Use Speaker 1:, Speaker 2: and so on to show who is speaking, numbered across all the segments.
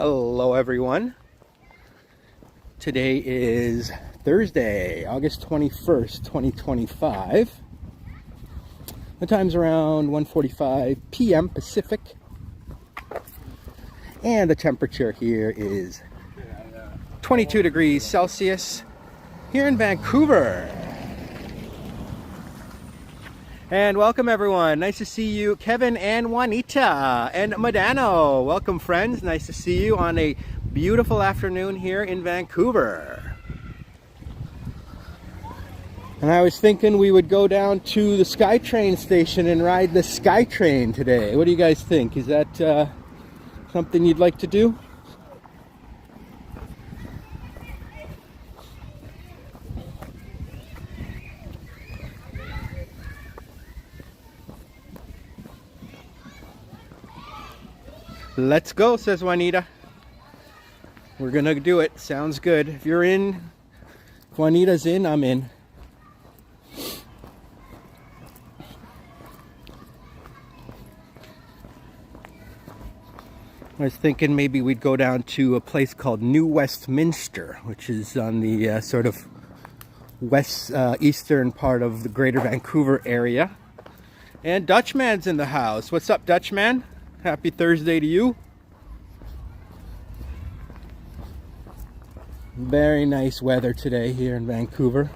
Speaker 1: Hello everyone. Today is Thursday, August 21st, 2025. The time's around 1:45 p.m. Pacific. And the temperature here is 22 degrees Celsius here in Vancouver. And welcome everyone. Nice to see you, Kevin and Juanita and Madano. Welcome friends. Nice to see you on a beautiful afternoon here in Vancouver. And I was thinking we would go down to the Skytrain station and ride the Skytrain today. What do you guys think? Is that something you'd like to do? Let's go, says Juanita. We're gonna do it. Sounds good. If you're in, if Juanita's in, I'm in. I was thinking maybe we'd go down to a place called New Westminster, which is on the sort of eastern part of the greater Vancouver area. And Dutchman's in the house. What's up, Dutchman? Happy Thursday to you. Very nice weather today here in Vancouver.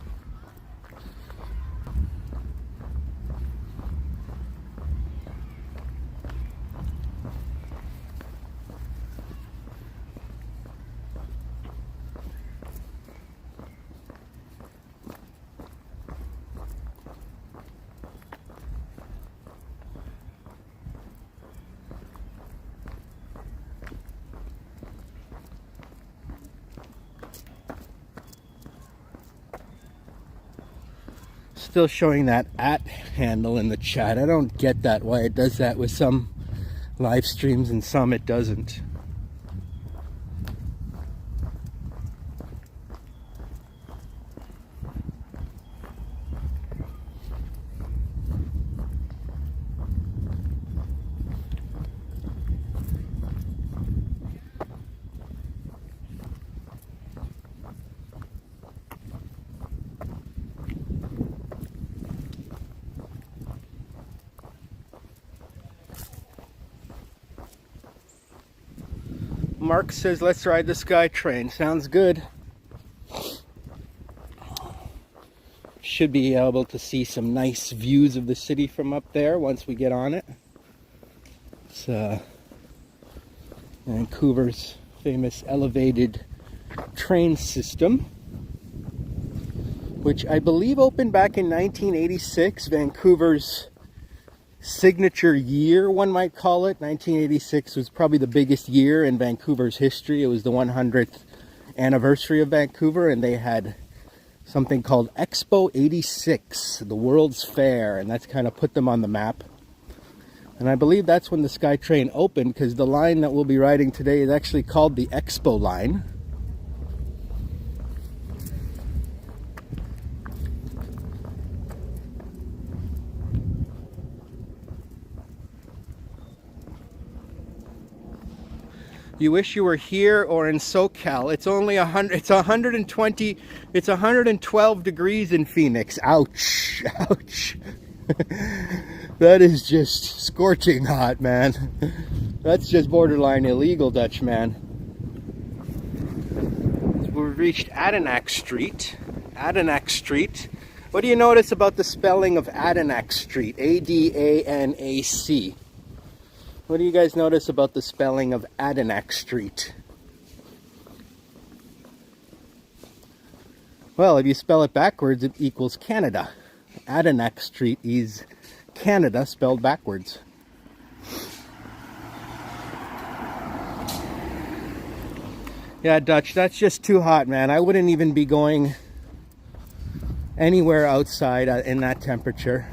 Speaker 1: Still showing that @ handle in the chat. I don't get that, why it does that with some live streams and some it doesn't. Mark says, let's ride the Skytrain. Sounds good. Should be able to see some nice views of the city from up there once we get on it. It's Vancouver's famous elevated train system, which I believe opened back in 1986, Vancouver's signature year, one might call it. 1986 was probably the biggest year in Vancouver's history. It was the 100th anniversary of Vancouver, and they had something called Expo 86, the World's Fair, and that's kind of put them on the map. And I believe that's when the Skytrain opened, because the line that we'll be riding today is actually called the Expo line. You wish you were here or in SoCal. It's only 120, it's 112 degrees in Phoenix. Ouch, ouch. That is just scorching hot, man. That's just borderline illegal, Dutchman. We've reached Adanac Street. Adanac Street. What do you notice about the spelling of Adanac Street? A-D-A-N-A-C. What do you guys notice about the spelling of Adanac Street? Well, if you spell it backwards, it equals Canada. Adanac Street is Canada spelled backwards. Yeah, Dutch, that's just too hot, man. I wouldn't even be going anywhere outside in that temperature.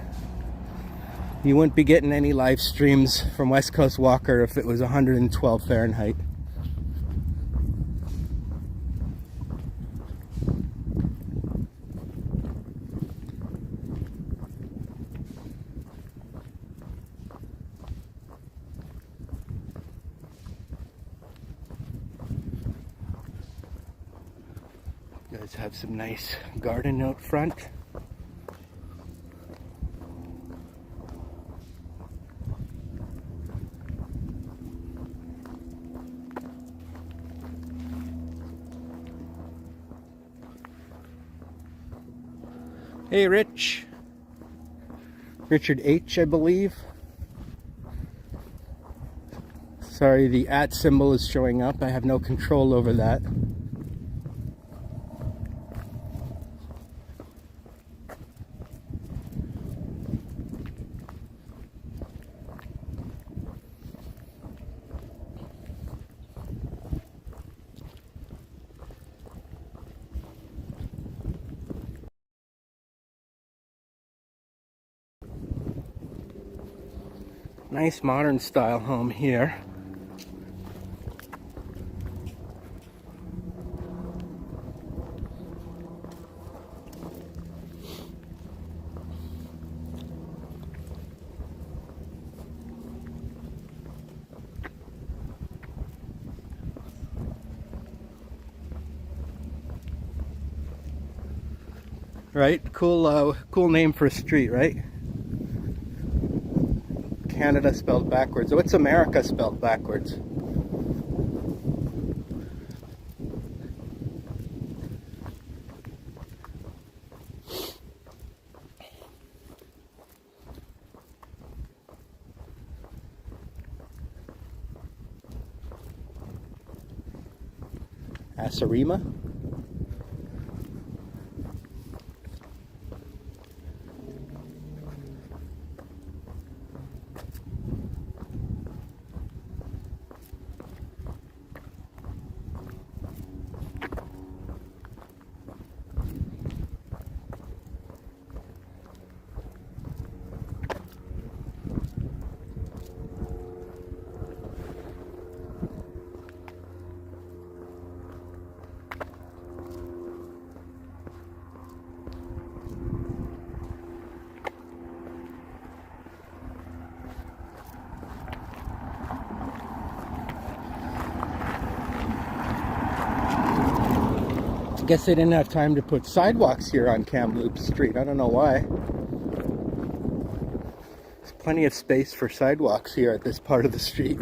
Speaker 1: You wouldn't be getting any live streams from West Coast Walker if it was 112 Fahrenheit. Does have some nice garden out front. Hey, Rich. Richard H, I believe. Sorry, the @ symbol is showing up. I have no control over that. Nice modern style home here. Right? Cool name for a street, right? Canada spelled backwards. What's America spelled backwards? Asarima? Guess they didn't have time to put sidewalks here on Kamloops Street. I don't know why. There's plenty of space for sidewalks here at this part of the street.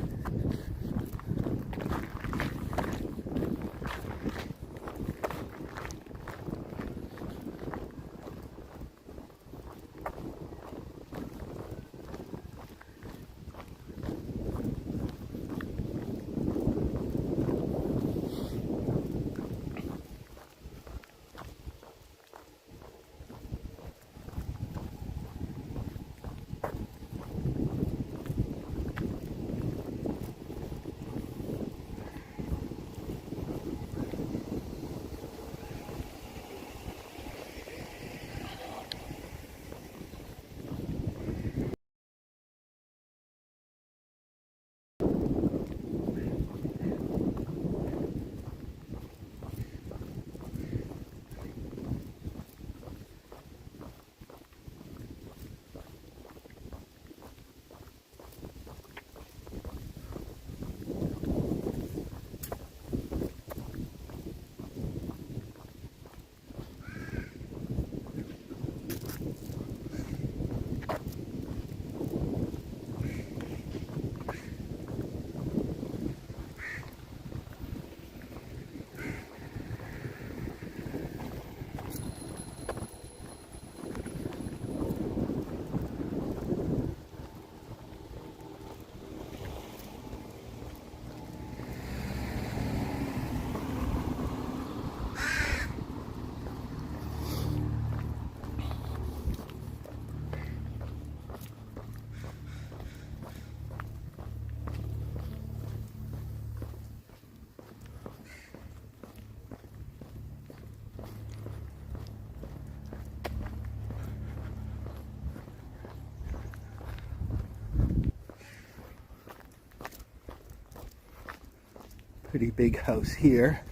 Speaker 1: Pretty big house here.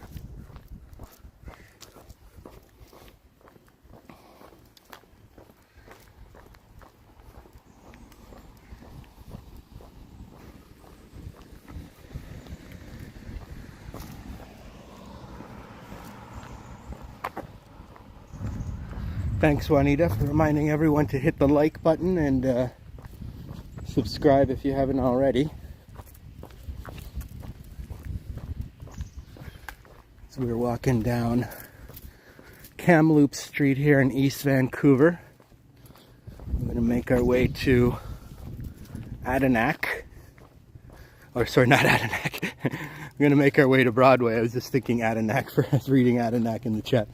Speaker 1: Thanks, Juanita, for reminding everyone to hit the like button and subscribe if you haven't already. So we're walking down Kamloops Street here in East Vancouver. We're going to make our way to Adinak. Or sorry, not Adinak. We're going to make our way to Broadway. I was just thinking Adinak for reading Adinak in the chat.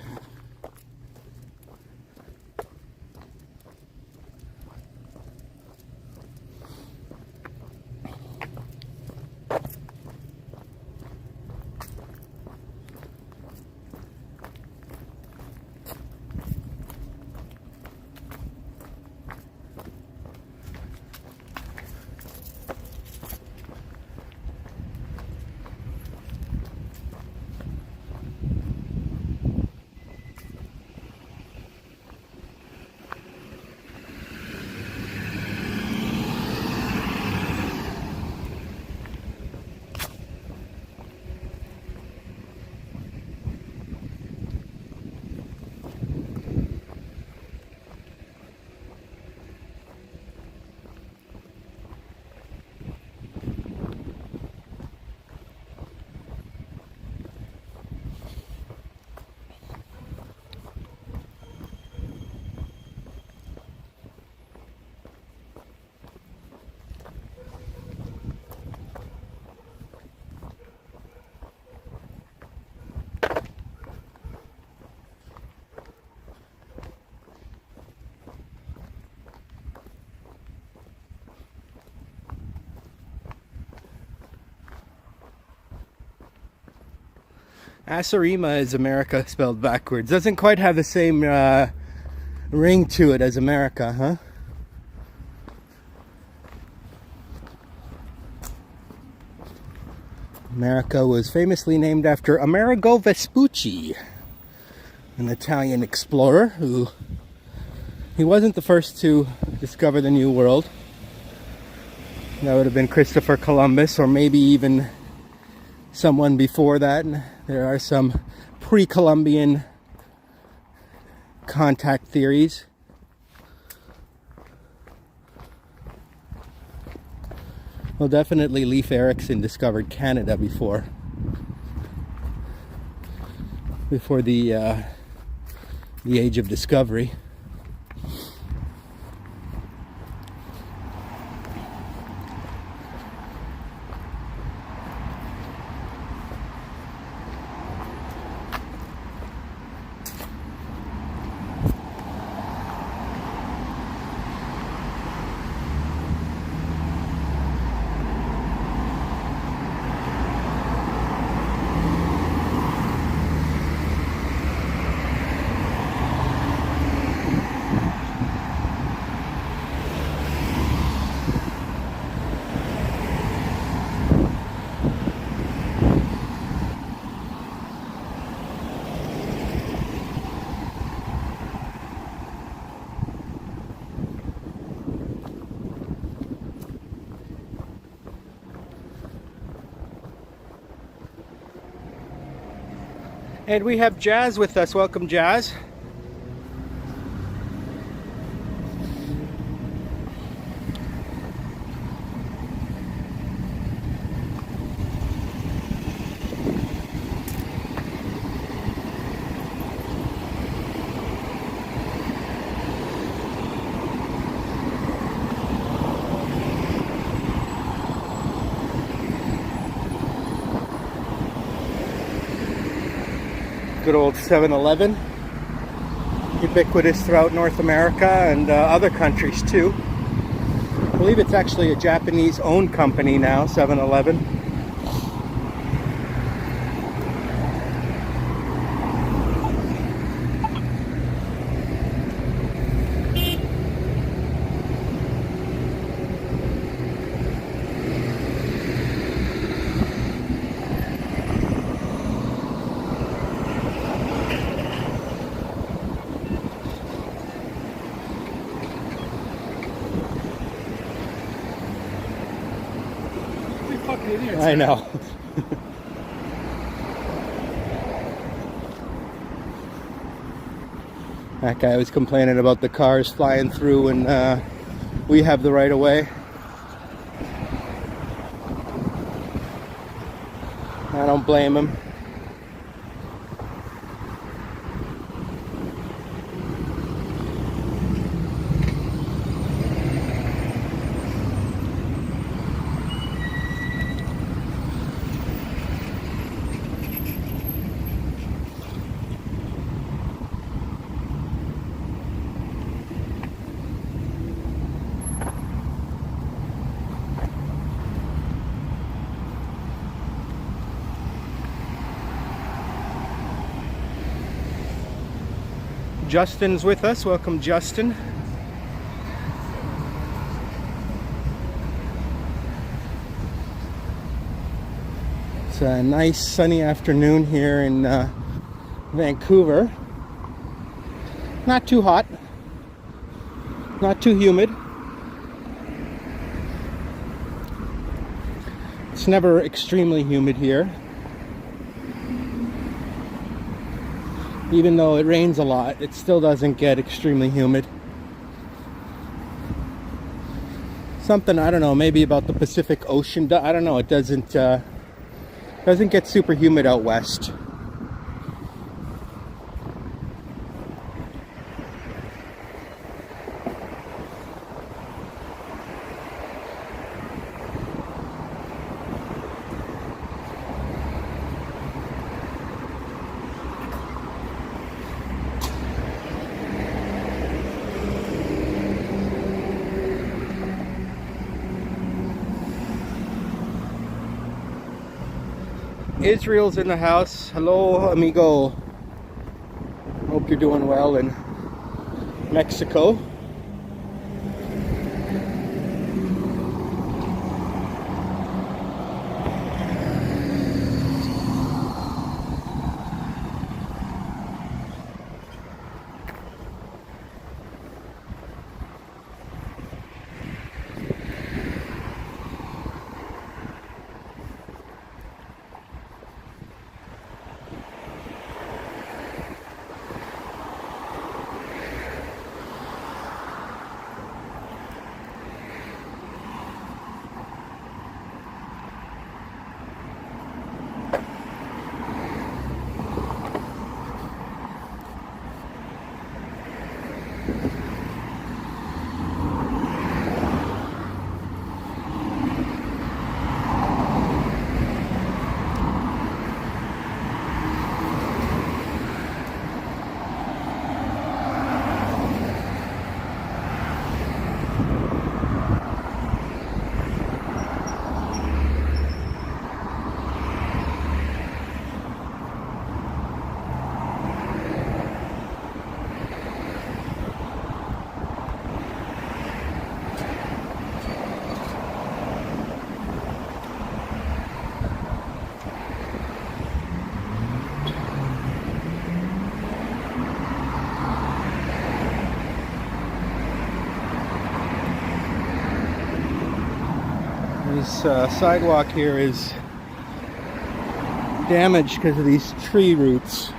Speaker 1: Asurima is America spelled backwards. Doesn't quite have the same ring to it as America, huh? America was famously named after Amerigo Vespucci, an Italian explorer who he wasn't the first to discover the New World. That would have been Christopher Columbus, or maybe even someone before that. There are some pre-Columbian contact theories. Well, definitely Leif Erikson discovered Canada before the age of discovery. And we have Jazz with us. Welcome, Jazz. Good old 7-Eleven, ubiquitous throughout North America and other countries too. I believe it's actually a Japanese-owned company now, 7-Eleven. I know. That guy was complaining about the cars flying through and we have the right of way. I don't blame him. Justin's with us. Welcome, Justin. It's a nice sunny afternoon here in Vancouver. Not too hot, not too humid. It's never extremely humid here. Even though it rains a lot, it still doesn't get extremely humid. Something, I don't know, maybe about the Pacific Ocean. I don't know, it doesn't get super humid out west. Israel's in the house. Hello, amigo. Hope you're doing well in Mexico. This sidewalk here is damaged because of these tree roots.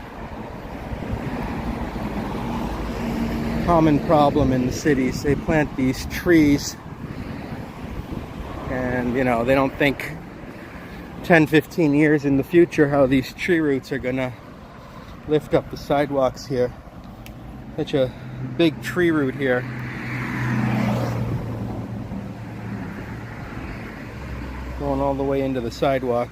Speaker 1: Common problem in the cities. They plant these trees and, you know, they don't think 10-15 years in the future how these tree roots are gonna lift up the sidewalks here. Such a big tree root here. Going all the way into the sidewalk.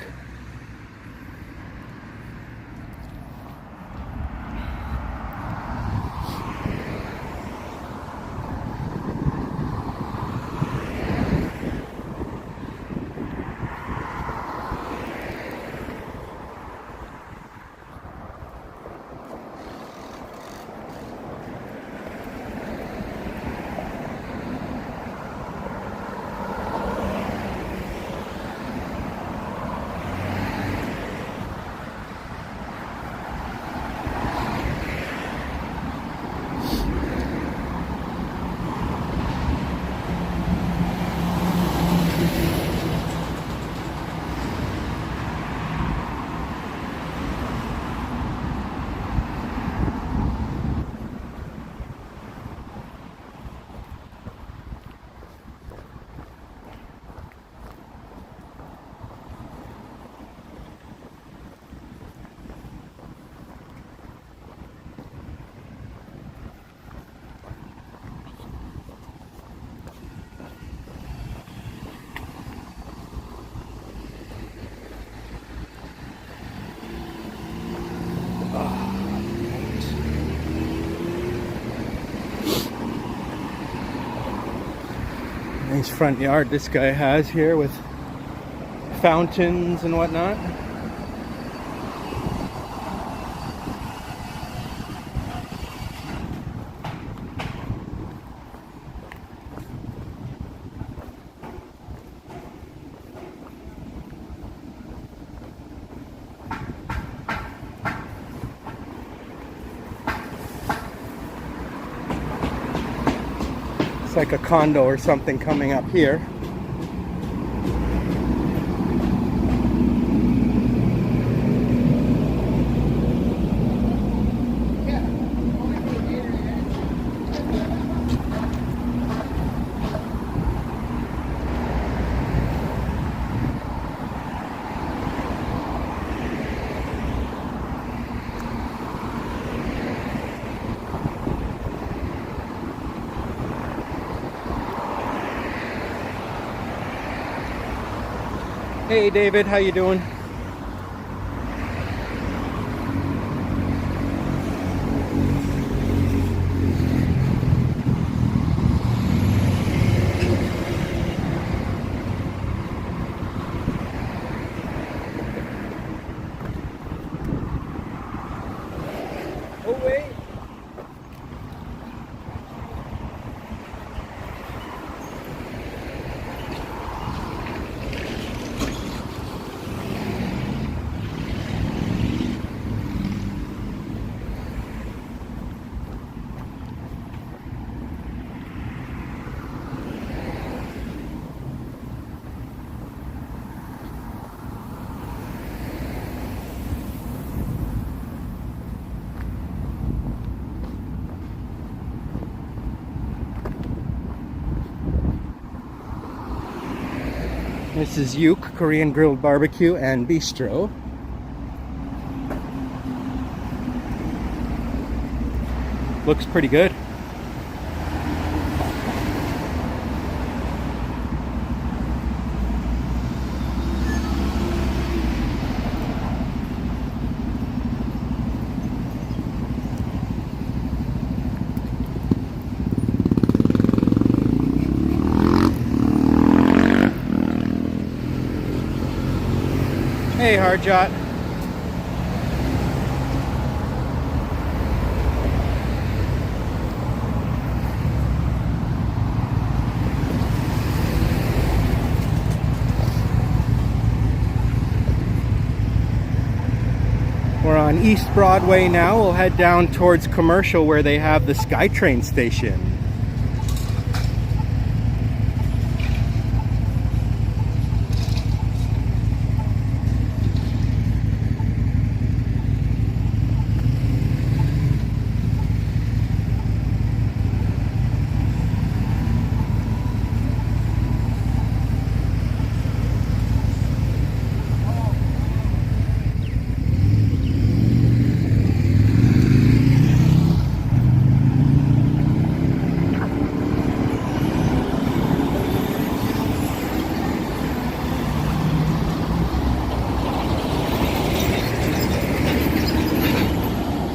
Speaker 1: Nice front yard this guy has here with fountains and whatnot. It's like a condo or something coming up here. Hey David, how you doing? Oh wait. This is Yuk Korean Grilled Barbecue and Bistro. Looks pretty good. Hey, Harjot. We're on East Broadway now. We'll head down towards Commercial where they have the Skytrain station.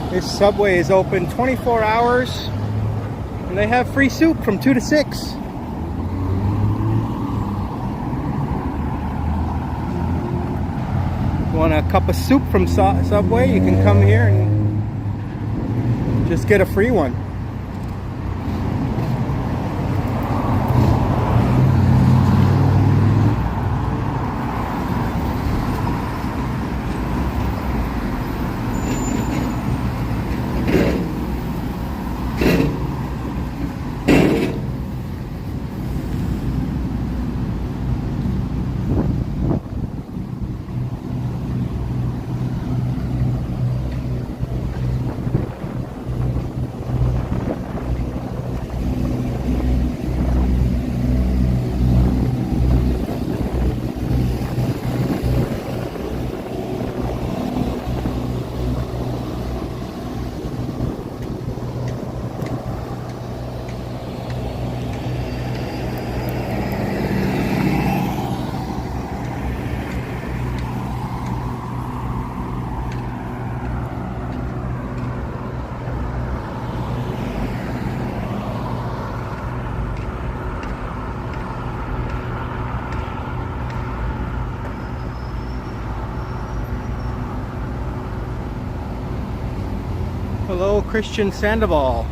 Speaker 1: This subway is open 24 hours and they have free soup from 2 to 6. If you want a cup of soup from Subway, you can come here and just get a free one. Christian Sandoval.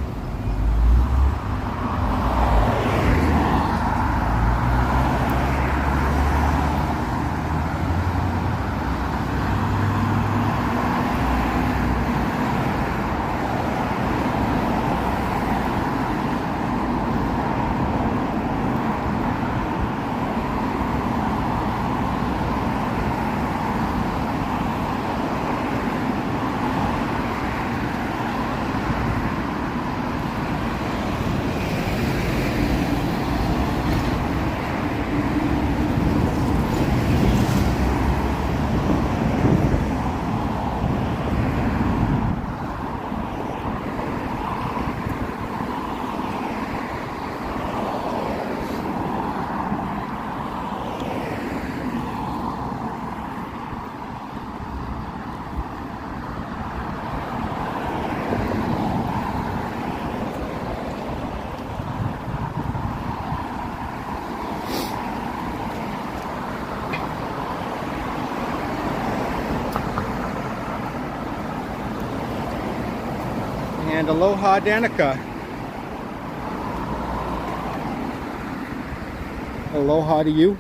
Speaker 1: And aloha Danica. Aloha to you.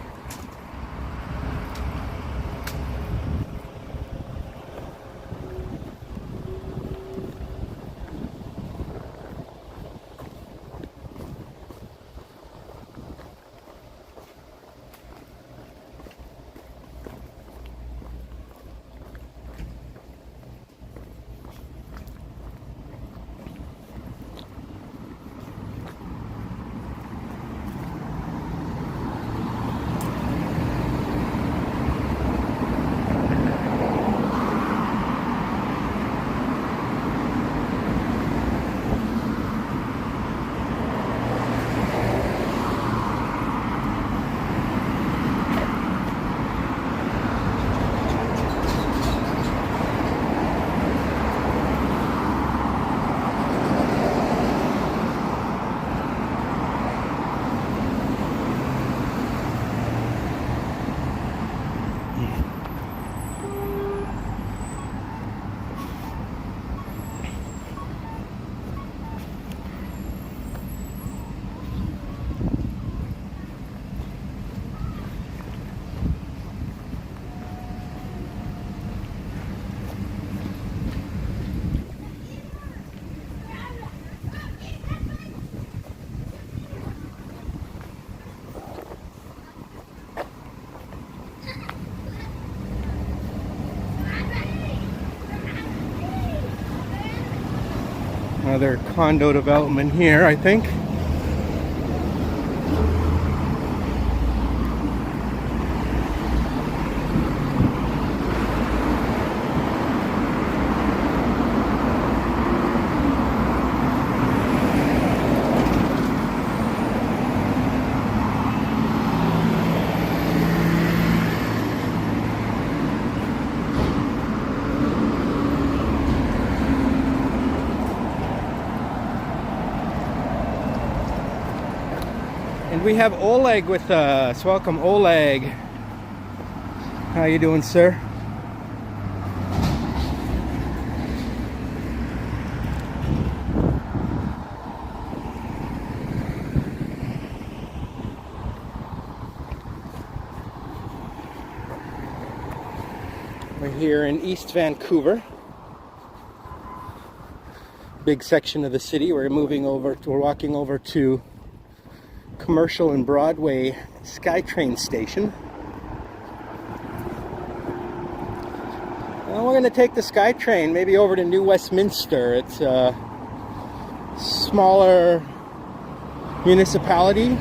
Speaker 1: Another condo development here, I think. And we have Oleg with us. Welcome, Oleg. How you doing, sir? We're here in East Vancouver. Big section of the city. We're walking over to Commercial and Broadway Skytrain station. Well, we're going to take the Skytrain maybe over to New Westminster. It's a smaller municipality.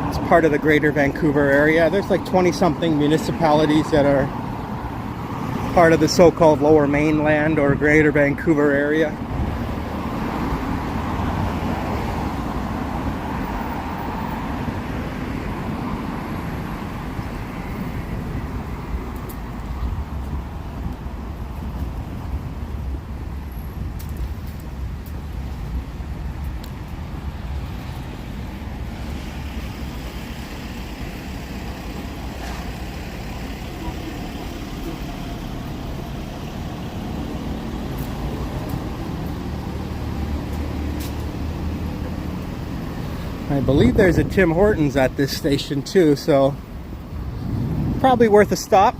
Speaker 1: It's part of the greater Vancouver area. There's like 20-something municipalities that are part of the so-called Lower Mainland or Greater Vancouver area. I believe there's a Tim Hortons at this station too, so probably worth a stop.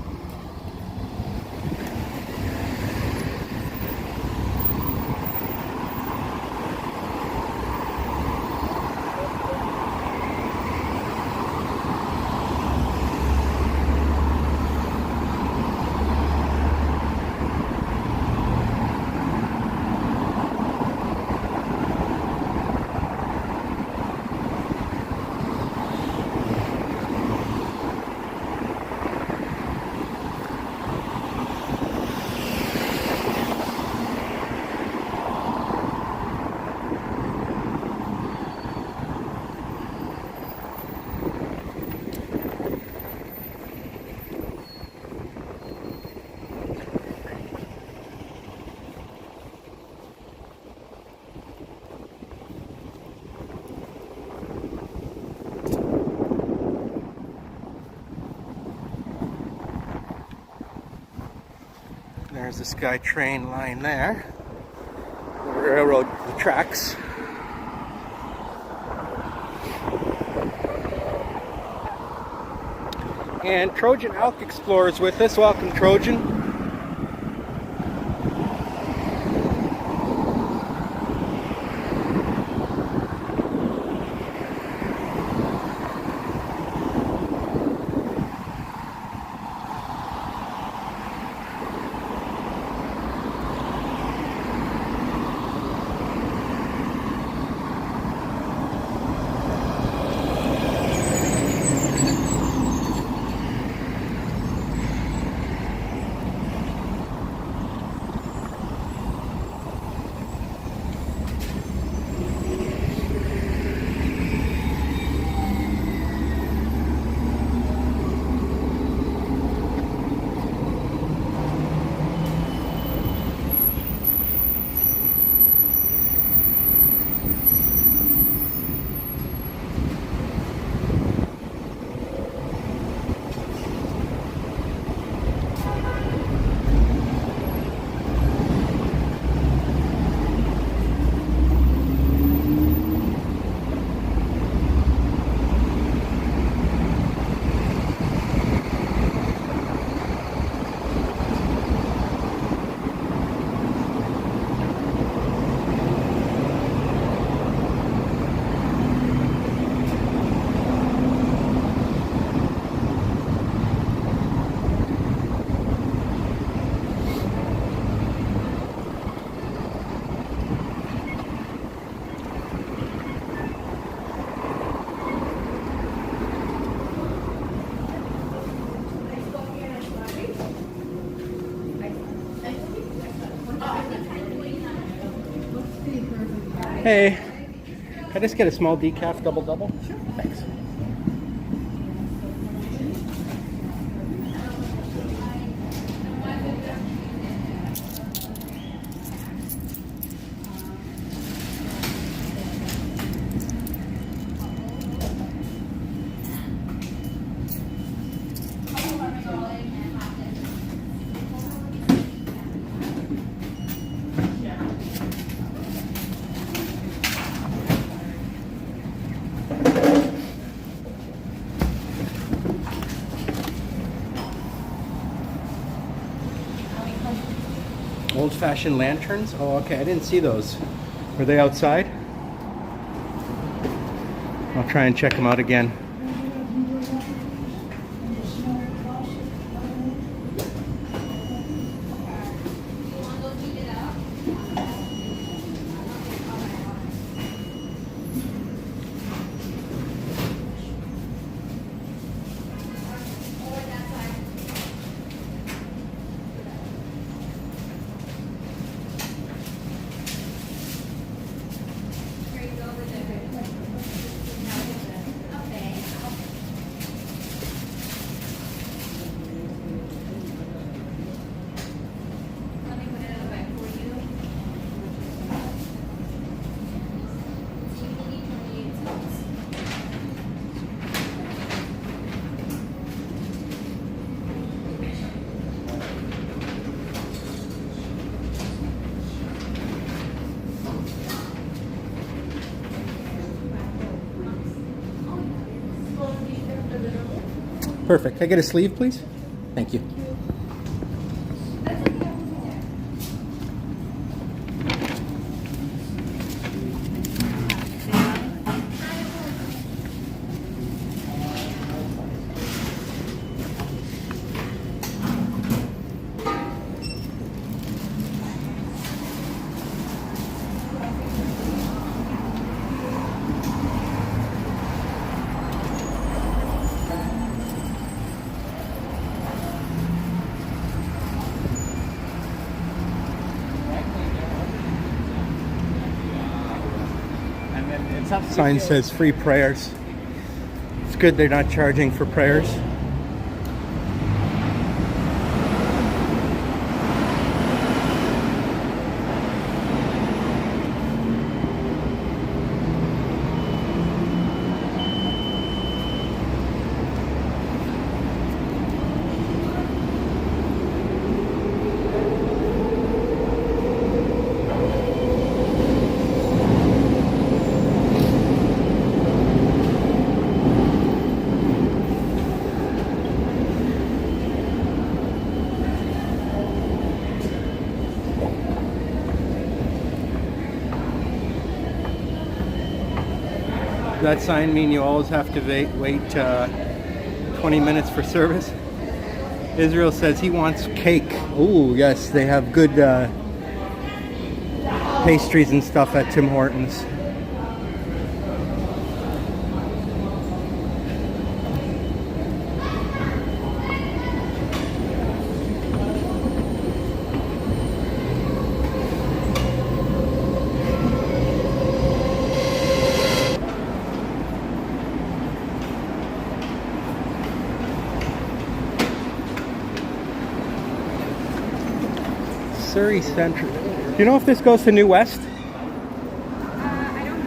Speaker 1: There's the Skytrain line there. The railroad, the tracks. And Trojan Elk Explorer's with us. Welcome, Trojan. Hey, can I just get a small decaf double-double? Sure. Thanks. Old-fashioned lanterns? Oh, okay, I didn't see those. Were they outside? I'll try and check them out again. Perfect. Can I get a sleeve, please? Thank you. Sign says free prayers. It's good they're not charging for prayers. Does that sign mean you always have to wait 20 minutes for service? Israel says he wants cake. Oh, yes, they have good pastries and stuff at Tim Hortons. Surrey Central. Do you know if this goes to New West?
Speaker 2: I don't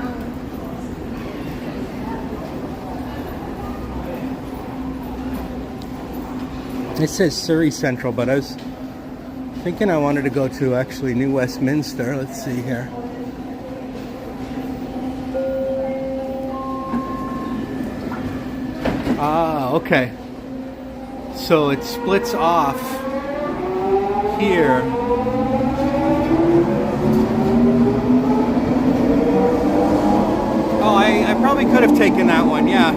Speaker 2: know.
Speaker 1: It says Surrey Central, but I was thinking I wanted to go to actually New Westminster. Let's see here. Ah, okay. So it splits off here. Oh, I probably could have taken that one, yeah.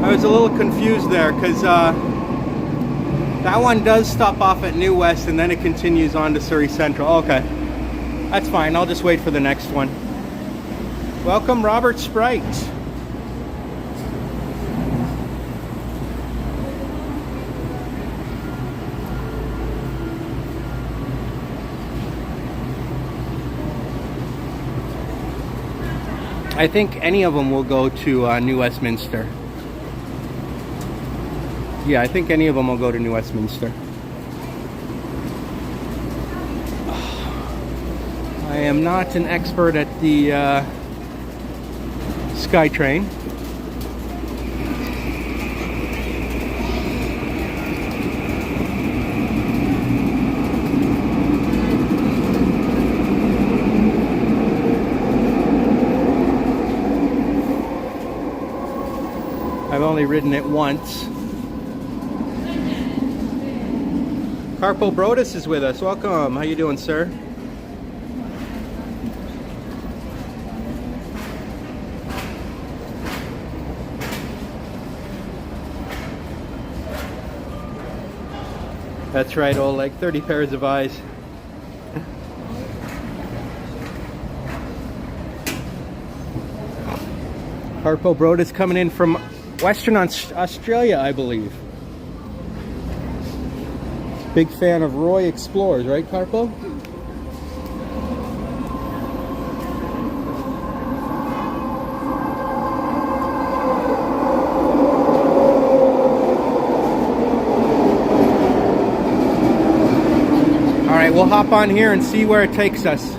Speaker 1: I was a little confused there because that one does stop off at New West and then it continues on to Surrey Central. Okay, that's fine. I'll just wait for the next one. Welcome, Robert Sprite. I think any of them will go to New Westminster. Yeah, I think any of them will go to New Westminster. I am not an expert at the Skytrain. I've only ridden it once. Carpo Brodus is with us. Welcome. How you doing, sir? That's right, old, like 30 pairs of eyes. Carpo Brodus coming in from Western Australia, I believe. Big fan of Roy Explorers, right, Carpo? All right, we'll hop on here and see where it takes us.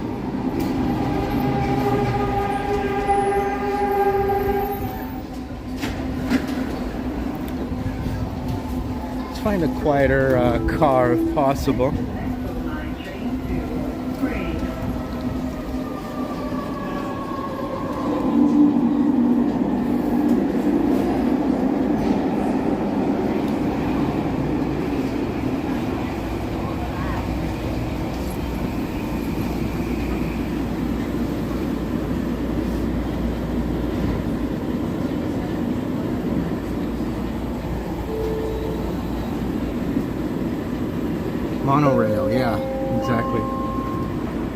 Speaker 1: Find a quieter car if possible. Monorail, yeah, exactly.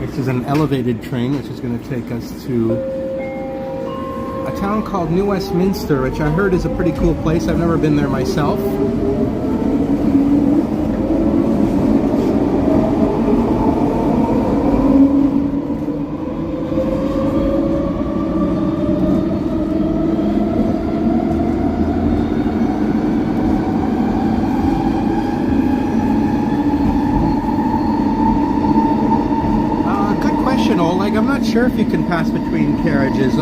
Speaker 1: This is an elevated train, which is going to take us to a town called New Westminster, which I heard is a pretty cool place. I've never been there myself. Like, I'm not sure if you can pass between carriages.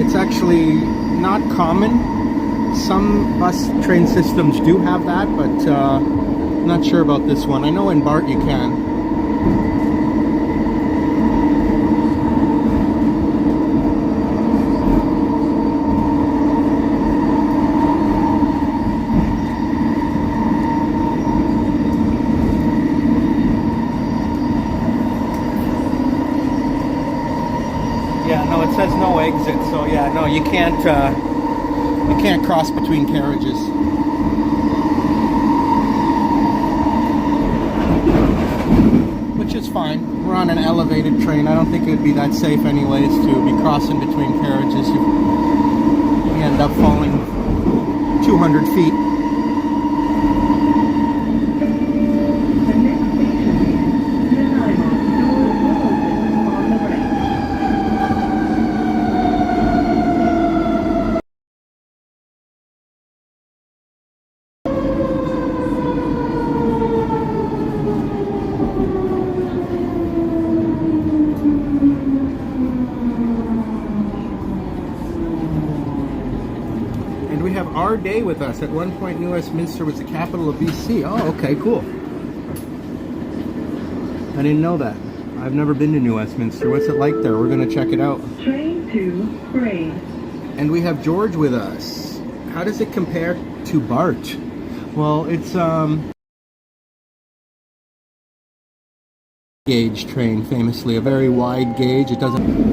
Speaker 1: It's actually not common. Some bus train systems do have that, but I'm not sure about this one. I know in BART you can. Yeah, no, it says no exit, so yeah, no, you can't cross between carriages. Which is fine. We're on an elevated train. I don't think it would be that safe anyways to be crossing between carriages. You end up falling 200 feet. We have our day with us. At one point, New Westminster was the capital of BC. Oh, okay, cool. I didn't know that. I've never been to New Westminster. What's it like there? We're going to check it out.
Speaker 3: Train to Grade.
Speaker 1: And we have George with us. How does it compare to BART? Well, it's gauge train, famously. A very wide gauge. It doesn't...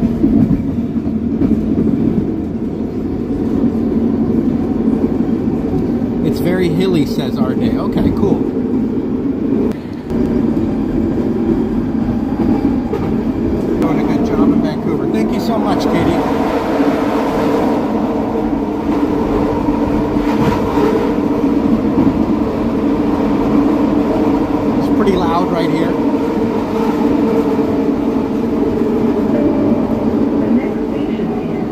Speaker 1: It's very hilly, says our day. Okay, cool. Doing a good job in Vancouver. Thank you so much, Katie. It's pretty loud right here.
Speaker 3: The next station is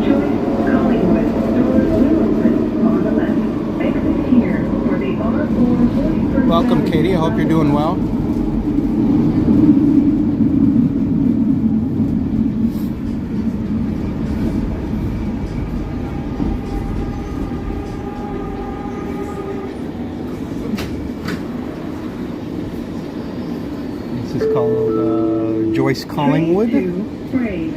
Speaker 3: Choice Collingwood. Doors will open on the left. Exit here for the R4
Speaker 1: Welcome, Katie. I hope you're doing well. This is called Joyce Collingwood.
Speaker 3: Train to Grade.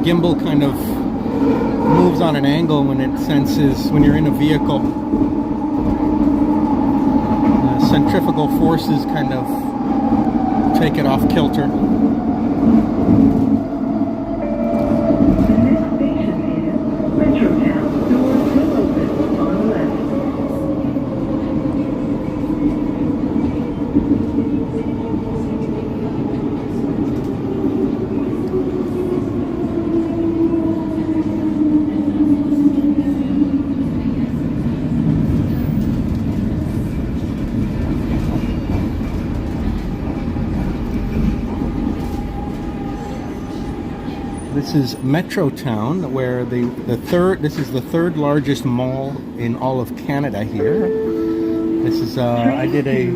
Speaker 1: gimbal kind of moves on an angle when it senses when you're in a vehicle. The centrifugal forces kind of take it off kilter.
Speaker 3: The next station is Metrotown. Doors will open on the left.
Speaker 1: This is Metrotown, where this is the third largest mall in all of Canada here. This is I did a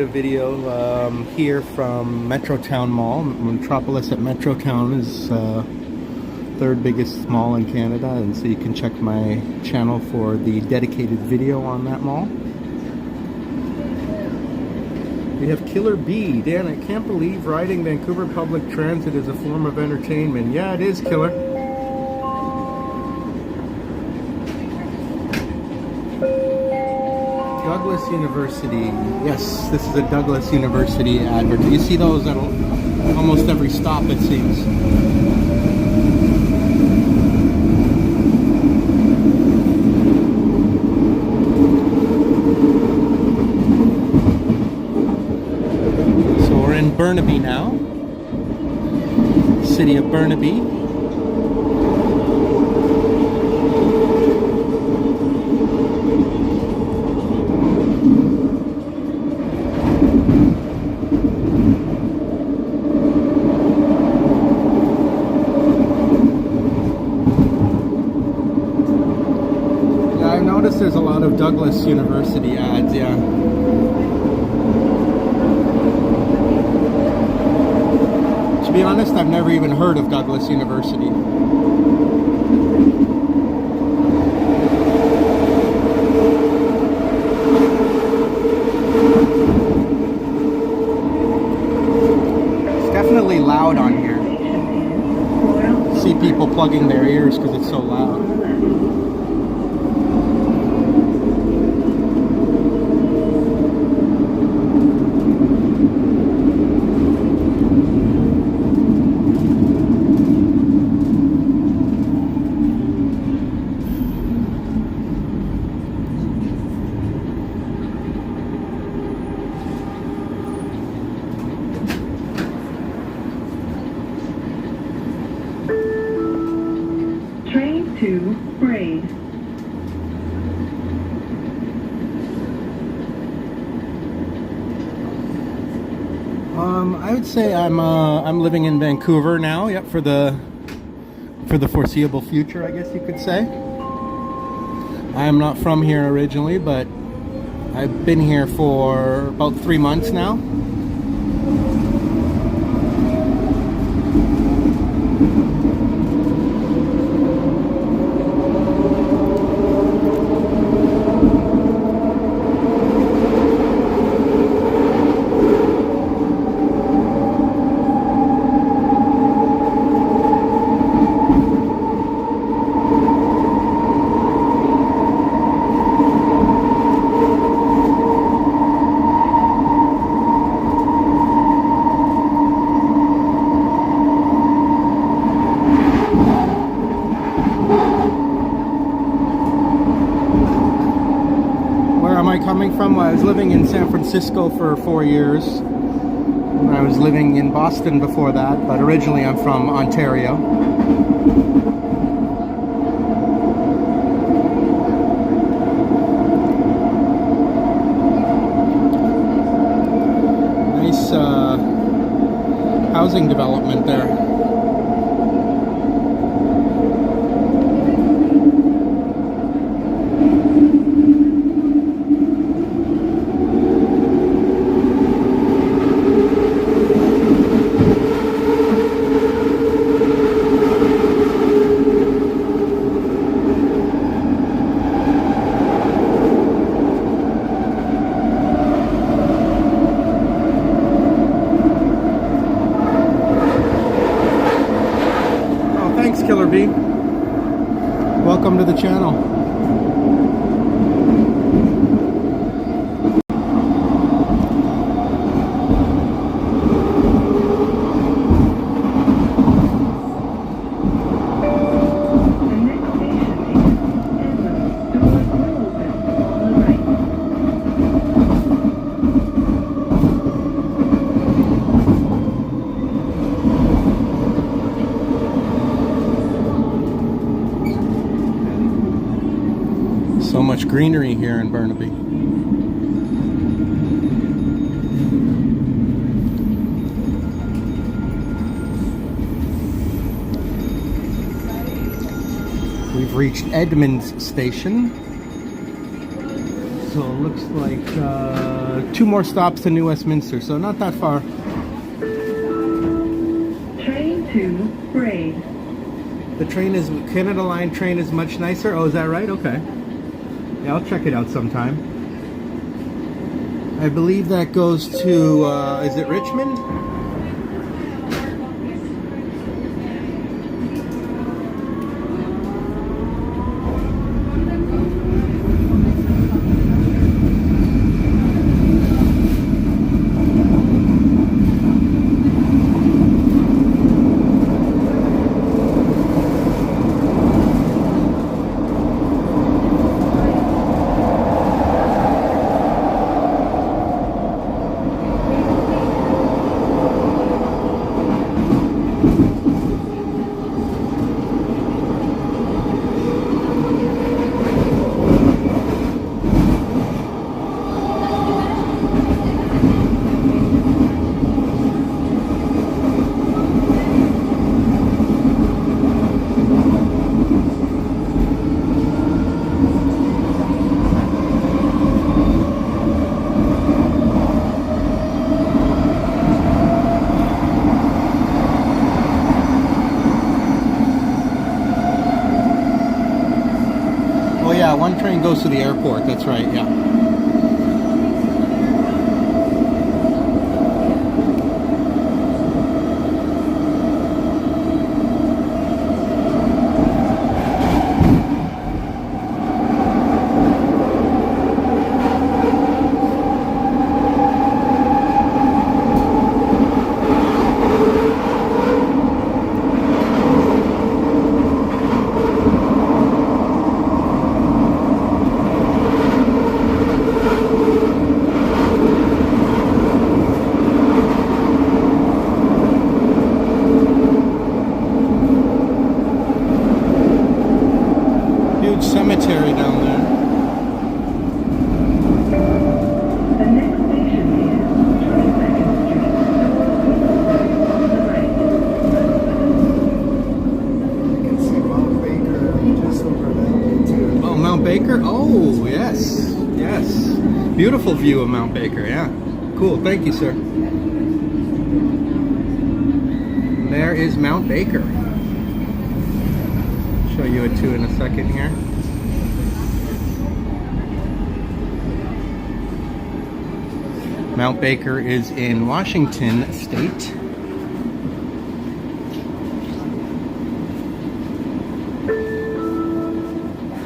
Speaker 1: video here from Metrotown Mall. Metropolis at Metrotown is third biggest mall in Canada, and so you can check my channel for the dedicated video on that mall. We have Killer Bee. Dan, I can't believe riding Vancouver public transit is a form of entertainment. Yeah, it is, Killer. Douglas University. Yes, this is a Douglas University advert. You see those at almost every stop, it seems. Burnaby now, city of Burnaby. Yeah, I've noticed there's a lot of Douglas University ads, yeah. To be honest, I've never even heard of Douglas University. It's definitely loud on here. See people plugging their ears because it's so loud.
Speaker 3: Train to Braid.
Speaker 1: I would say I'm living in Vancouver now. Yep, for the foreseeable future, I guess you could say. I am not from here originally, but I've been here for about 3 months now. Coming from, I was living in San Francisco for 4 years. I was living in Boston before that, but originally I'm from Ontario. Nice housing development there. thanks, Killer B. Welcome to the channel.
Speaker 3: The next station is Edmonds. Doors will open on the right.
Speaker 1: So much greenery here in Burnaby. We've reached Edmonds Station. So it looks like 2 more stops to New Westminster, so not that far.
Speaker 3: Train to Braid.
Speaker 1: The train is, Canada Line train is much nicer. Oh, is that right? Okay. Yeah, I'll check it out sometime. I believe that goes to, is it Richmond? Oh yeah, one train goes to the airport, that's right, yeah. Cemetery down there.
Speaker 3: The next station is 22nd Street. Doors will open on the right.
Speaker 4: You can see Mount Baker just over that way too.
Speaker 1: Oh, Mount Baker? Oh, yes. Yes. Beautiful view of Mount Baker, yeah. Cool, thank you, sir. There is Mount Baker. Show you it too in a second here. Mount Baker is in Washington State.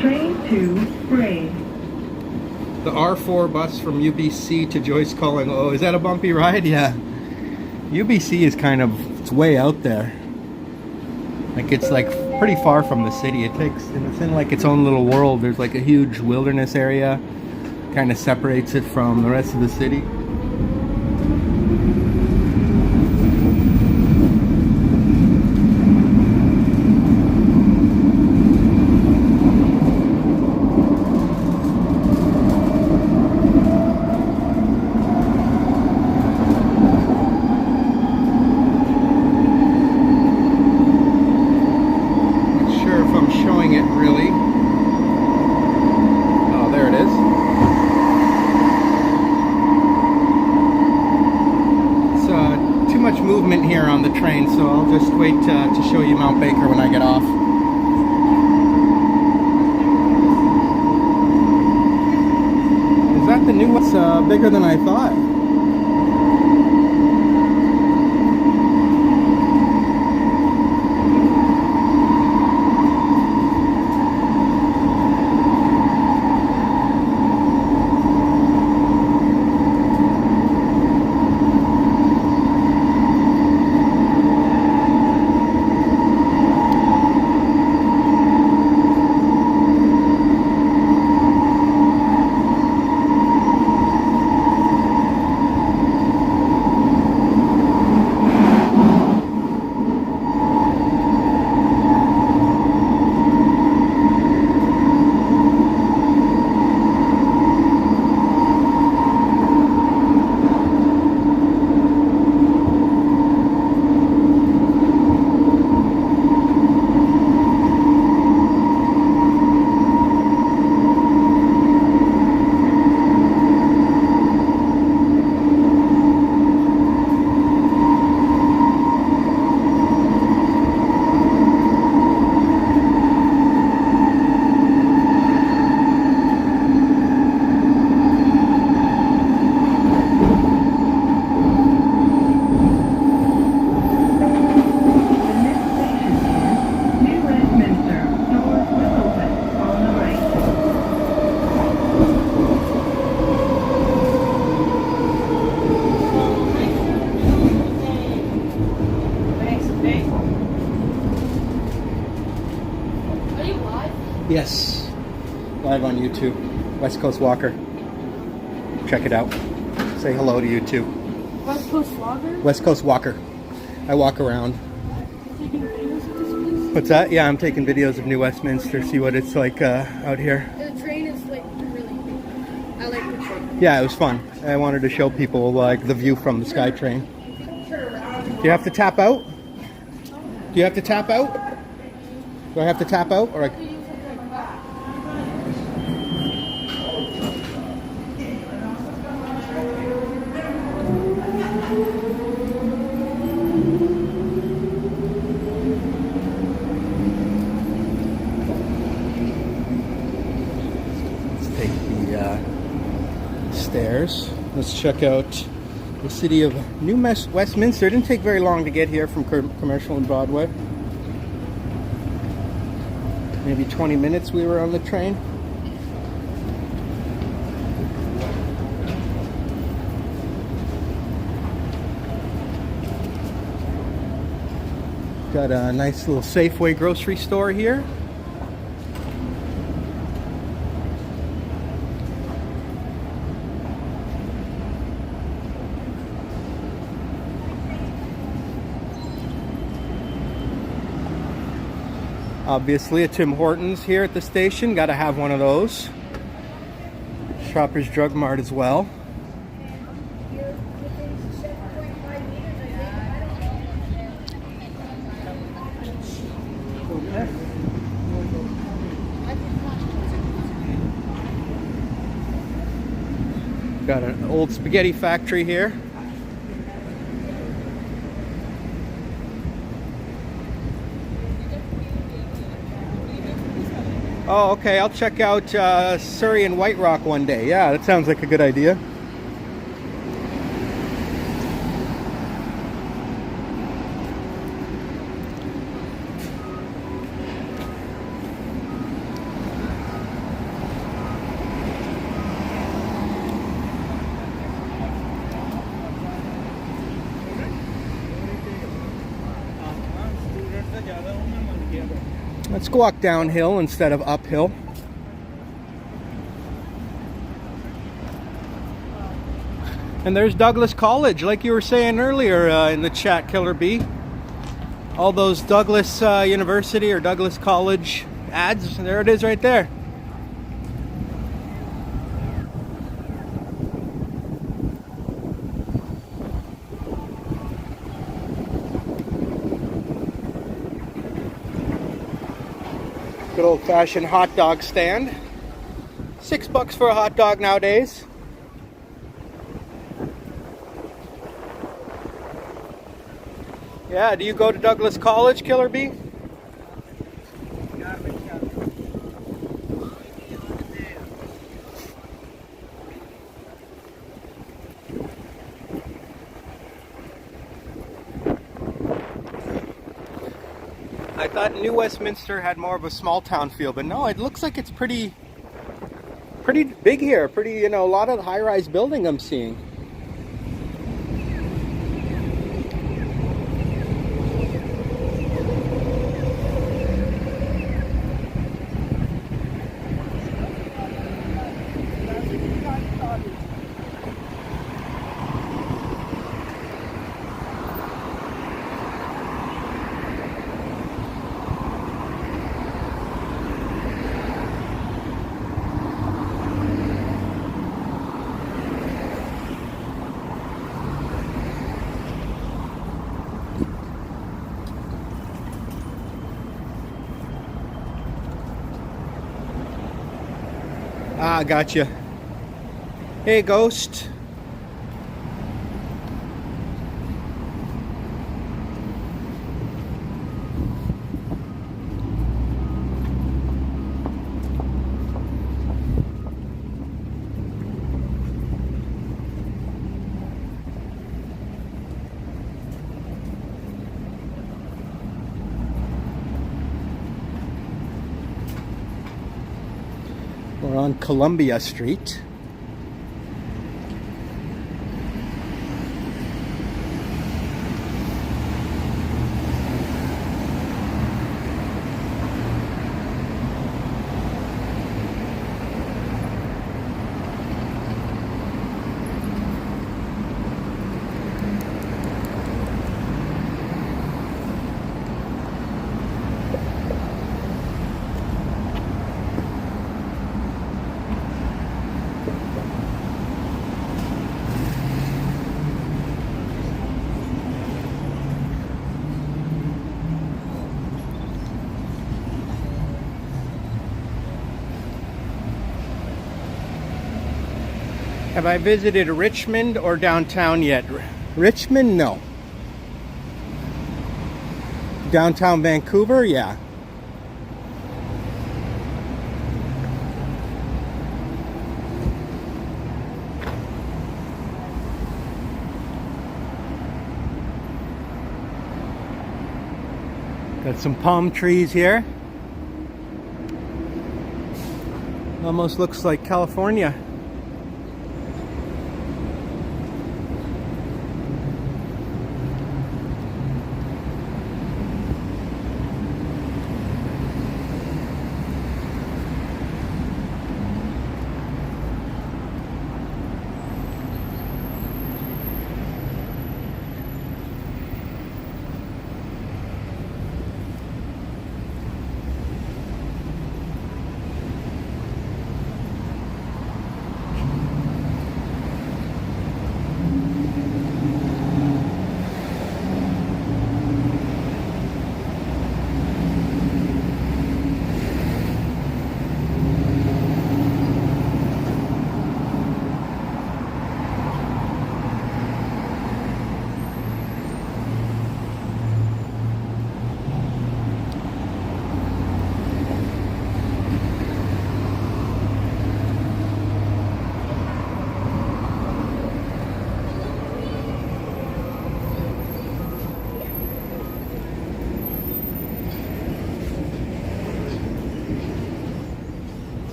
Speaker 3: Train to Braid.
Speaker 1: The R4 bus from UBC to Joyce Calling. Oh, is that a bumpy ride? Yeah. UBC is kind of, it's way out there. Like it's like pretty far from the city. It's in like its own little world. There's like a huge wilderness area. Kind of separates it from the rest of the city. Movement here on the train, so I'll just wait to show you Mount Baker when I get off. Is that the new one? It's bigger than I thought. Yes. Live on YouTube. West Coast Walker. Check it out. Say hello to YouTube.
Speaker 2: West Coast Walker?
Speaker 1: West Coast Walker. I walk around.
Speaker 2: Taking videos of this place?
Speaker 1: What's that? Yeah, I'm taking videos of New Westminster, see what it's like out here.
Speaker 2: The train is like really big. I like the train.
Speaker 1: Yeah, it was fun. I wanted to show people like the view from the Skytrain. Do you have to tap out? Do you have to tap out? Do I have to tap out? Or let's take the stairs. Let's check out the city of New Westminster. It didn't take very long to get here from Commercial and Broadway. Maybe 20 minutes we were on the train. Got a nice little Safeway grocery store here. Obviously a Tim Hortons here at the station. Got to have one of those. Shoppers Drug Mart as well. Got an old spaghetti factory here. Oh, okay. I'll check out Surrey and White Rock one day. Yeah, that sounds like a good idea. Let's walk downhill instead of uphill. And there's Douglas College, like you were saying earlier in the chat, Killer B. All those Douglas University or Douglas College ads, there it is right there. Good old-fashioned hot dog stand. $6 for a hot dog nowadays. Yeah, do you go to Douglas College, Killer B? I thought New Westminster had more of a small town feel, but no, it looks like it's pretty big here. Pretty, a lot of high-rise building I'm seeing. Ah, gotcha. Hey, Ghost. We're on Columbia Street. Have I visited Richmond or downtown yet? Richmond, no. Downtown Vancouver, yeah. Got some palm trees here. Almost looks like California.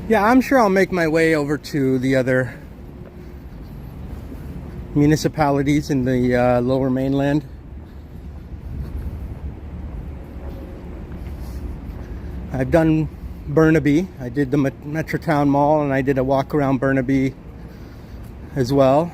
Speaker 1: Yeah, I'm sure I'll make my way over to the other municipalities in the lower mainland. I've done Burnaby. I did the Metrotown Mall, and I did a walk around Burnaby as well.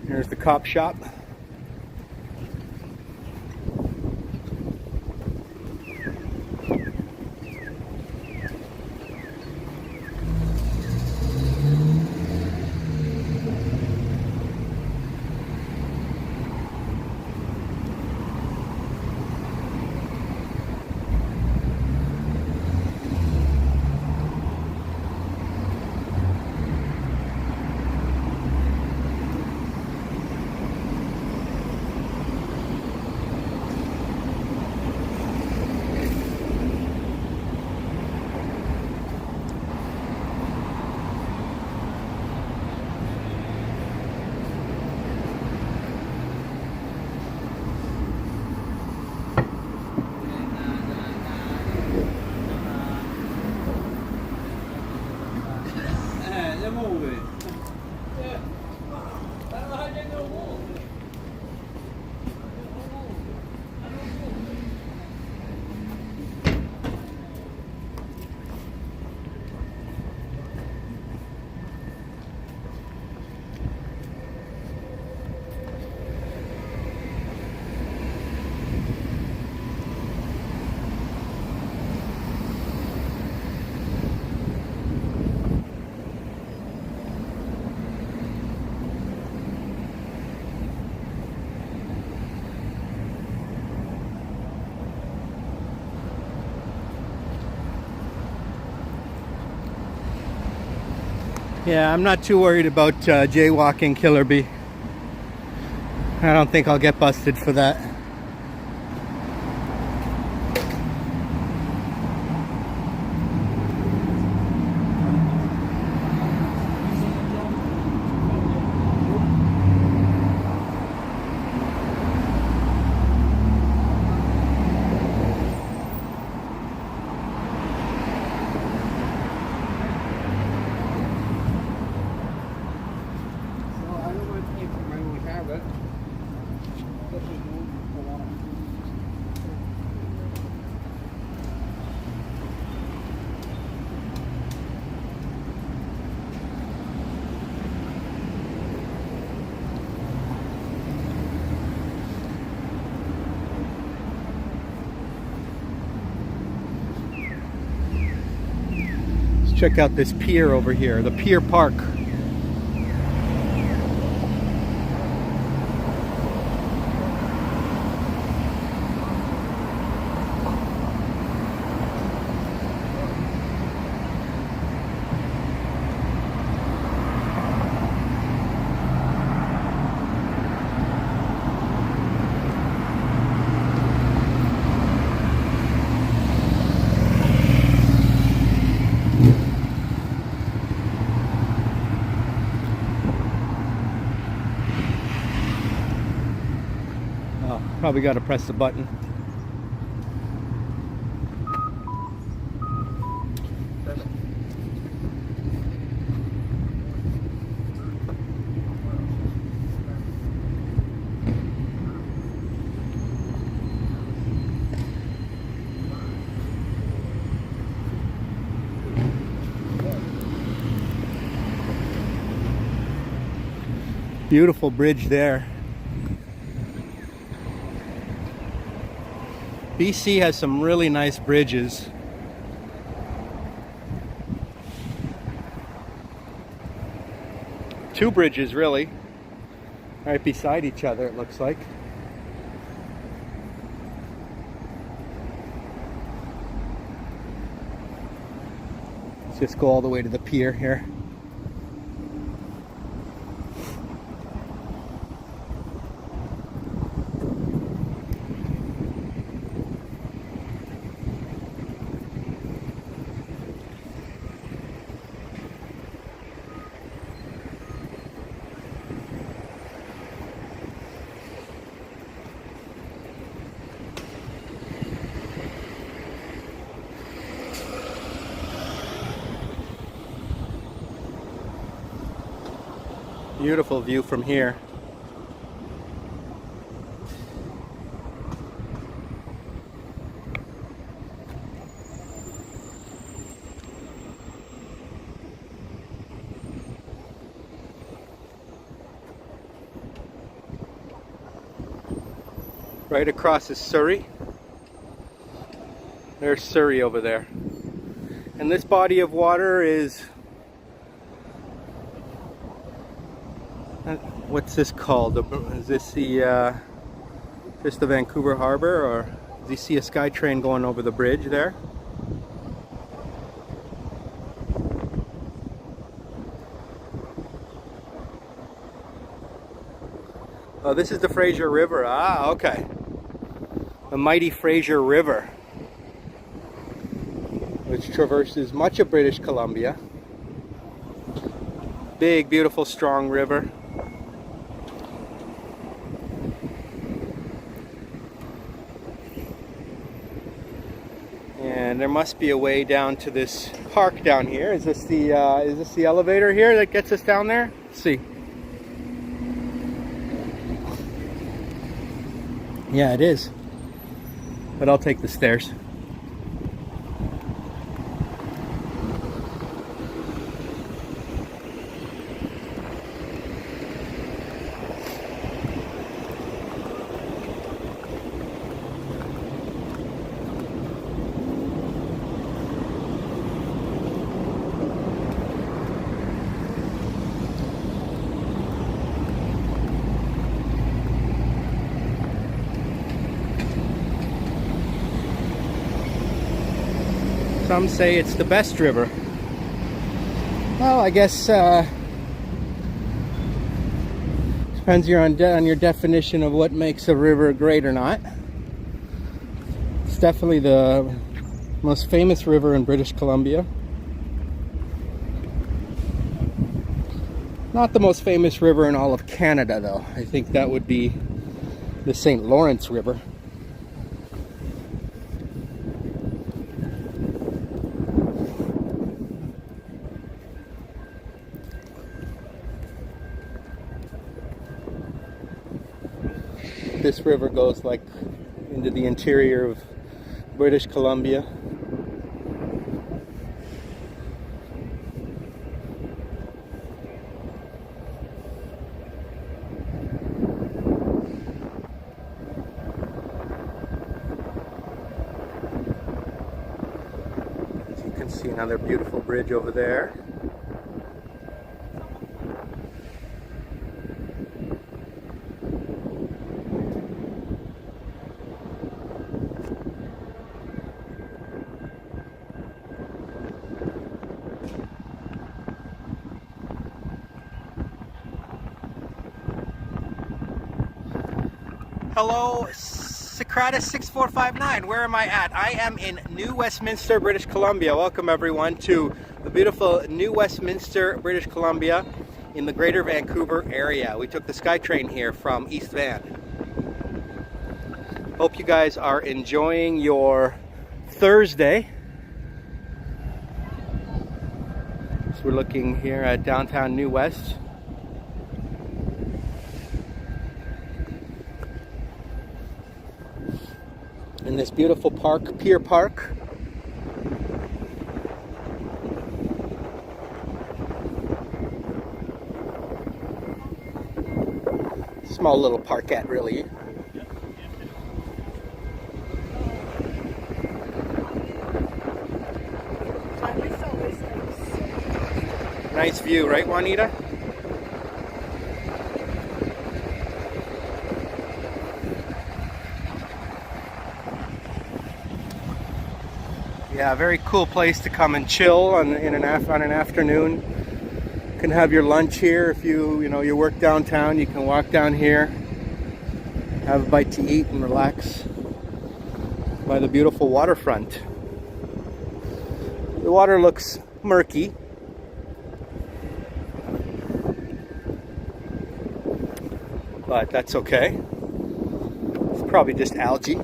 Speaker 1: Here's the cop shop. Yeah, I'm not too worried about jaywalking Killer Bee. I don't think I'll get busted for that. Check out this pier over here, the Pier Park. Probably got to press the button. Beautiful bridge there. BC has some really nice bridges. Two bridges really, right beside each other it looks like. Let's just go all the way to the pier here. Beautiful view from here. Right across is Surrey. There's Surrey over there. And this body of water is, what's this called? Is this the just the Vancouver Harbor, or do you see a Skytrain going over the bridge there? Oh, this is the Fraser River. Ah, okay. The mighty Fraser River, which traverses much of British Columbia. Big, beautiful, strong river. And there must be a way down to this park down here. Is this the elevator here that gets us down there? Let's see. Yeah, it is. But I'll take the stairs. Some say it's the best river. Well, I guess depends Depends on your definition of what makes a river great or not. It's definitely the most famous river in British Columbia. Not the most famous river in all of Canada, though. I think that would be the St. Lawrence River. This river goes like into the interior of British Columbia. As you can see, another beautiful bridge over there. Hello, Socrates 6459. Where am I at? I am in New Westminster, British Columbia. Welcome everyone to the beautiful New Westminster, British Columbia in the greater Vancouver area. We took the Skytrain here from East Van. Hope you guys are enjoying your Thursday. So we're looking here at downtown New West. In this beautiful park, Pier Park. Small little parkette, really. Nice view, right, Juanita? Yeah, very cool place to come and chill on an afternoon. You can have your lunch here if you work downtown. You can walk down here, have a bite to eat, and relax by the beautiful waterfront. The water looks murky, but that's okay. It's probably just algae.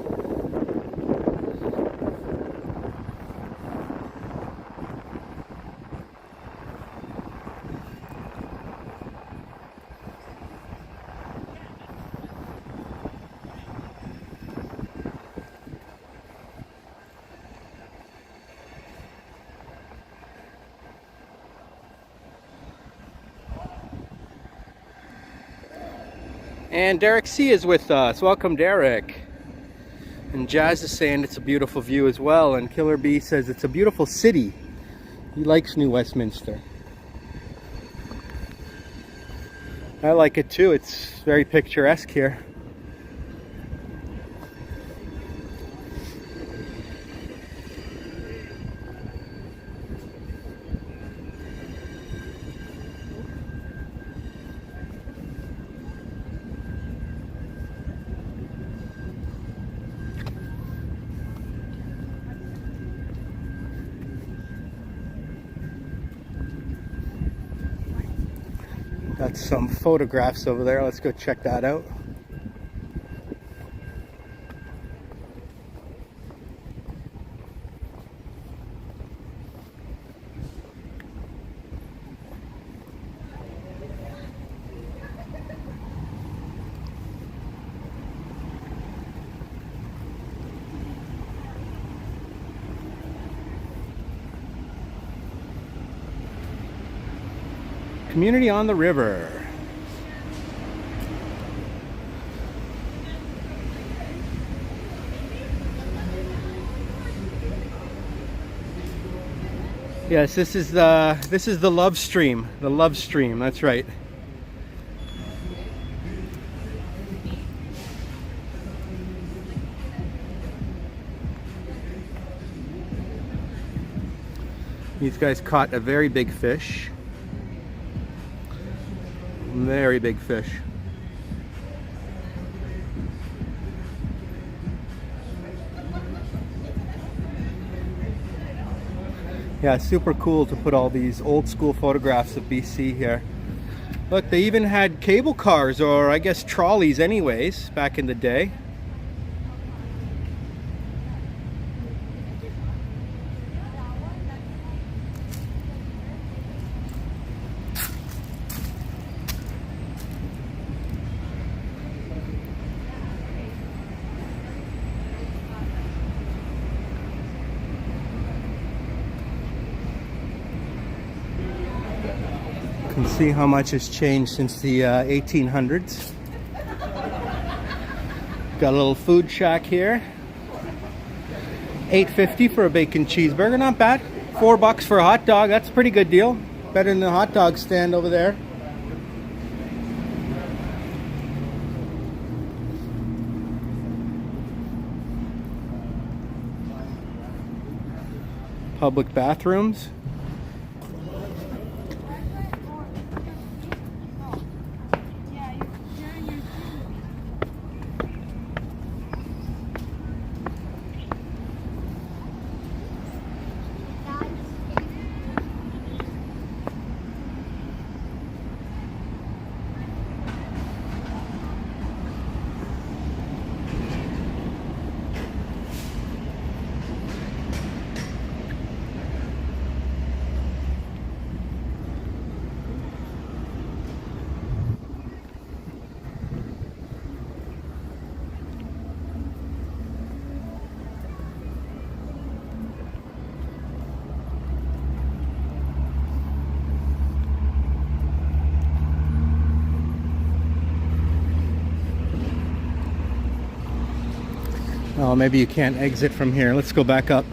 Speaker 1: And Derek C is with us. Welcome, Derek. And Jazz is saying it's a beautiful view as well. And Killer B says it's a beautiful city. He likes New Westminster. I like it too. It's very picturesque here. Got some photographs over there. Let's go check that out. Community on the river. Yes, this is the love stream. The love stream, that's right. These guys caught a very big fish. Very big fish. Yeah, super cool to put all these old school photographs of BC here. Look, they even had cable cars, or I guess trolleys anyways, back in the day. You can see how much has changed since the 1800s. Got a little food shack here. $8.50 for a bacon cheeseburger, not bad. $4 for a hot dog, that's a pretty good deal. Better than the hot dog stand over there. Public bathrooms. Oh, maybe you can't exit from here. Let's go back up.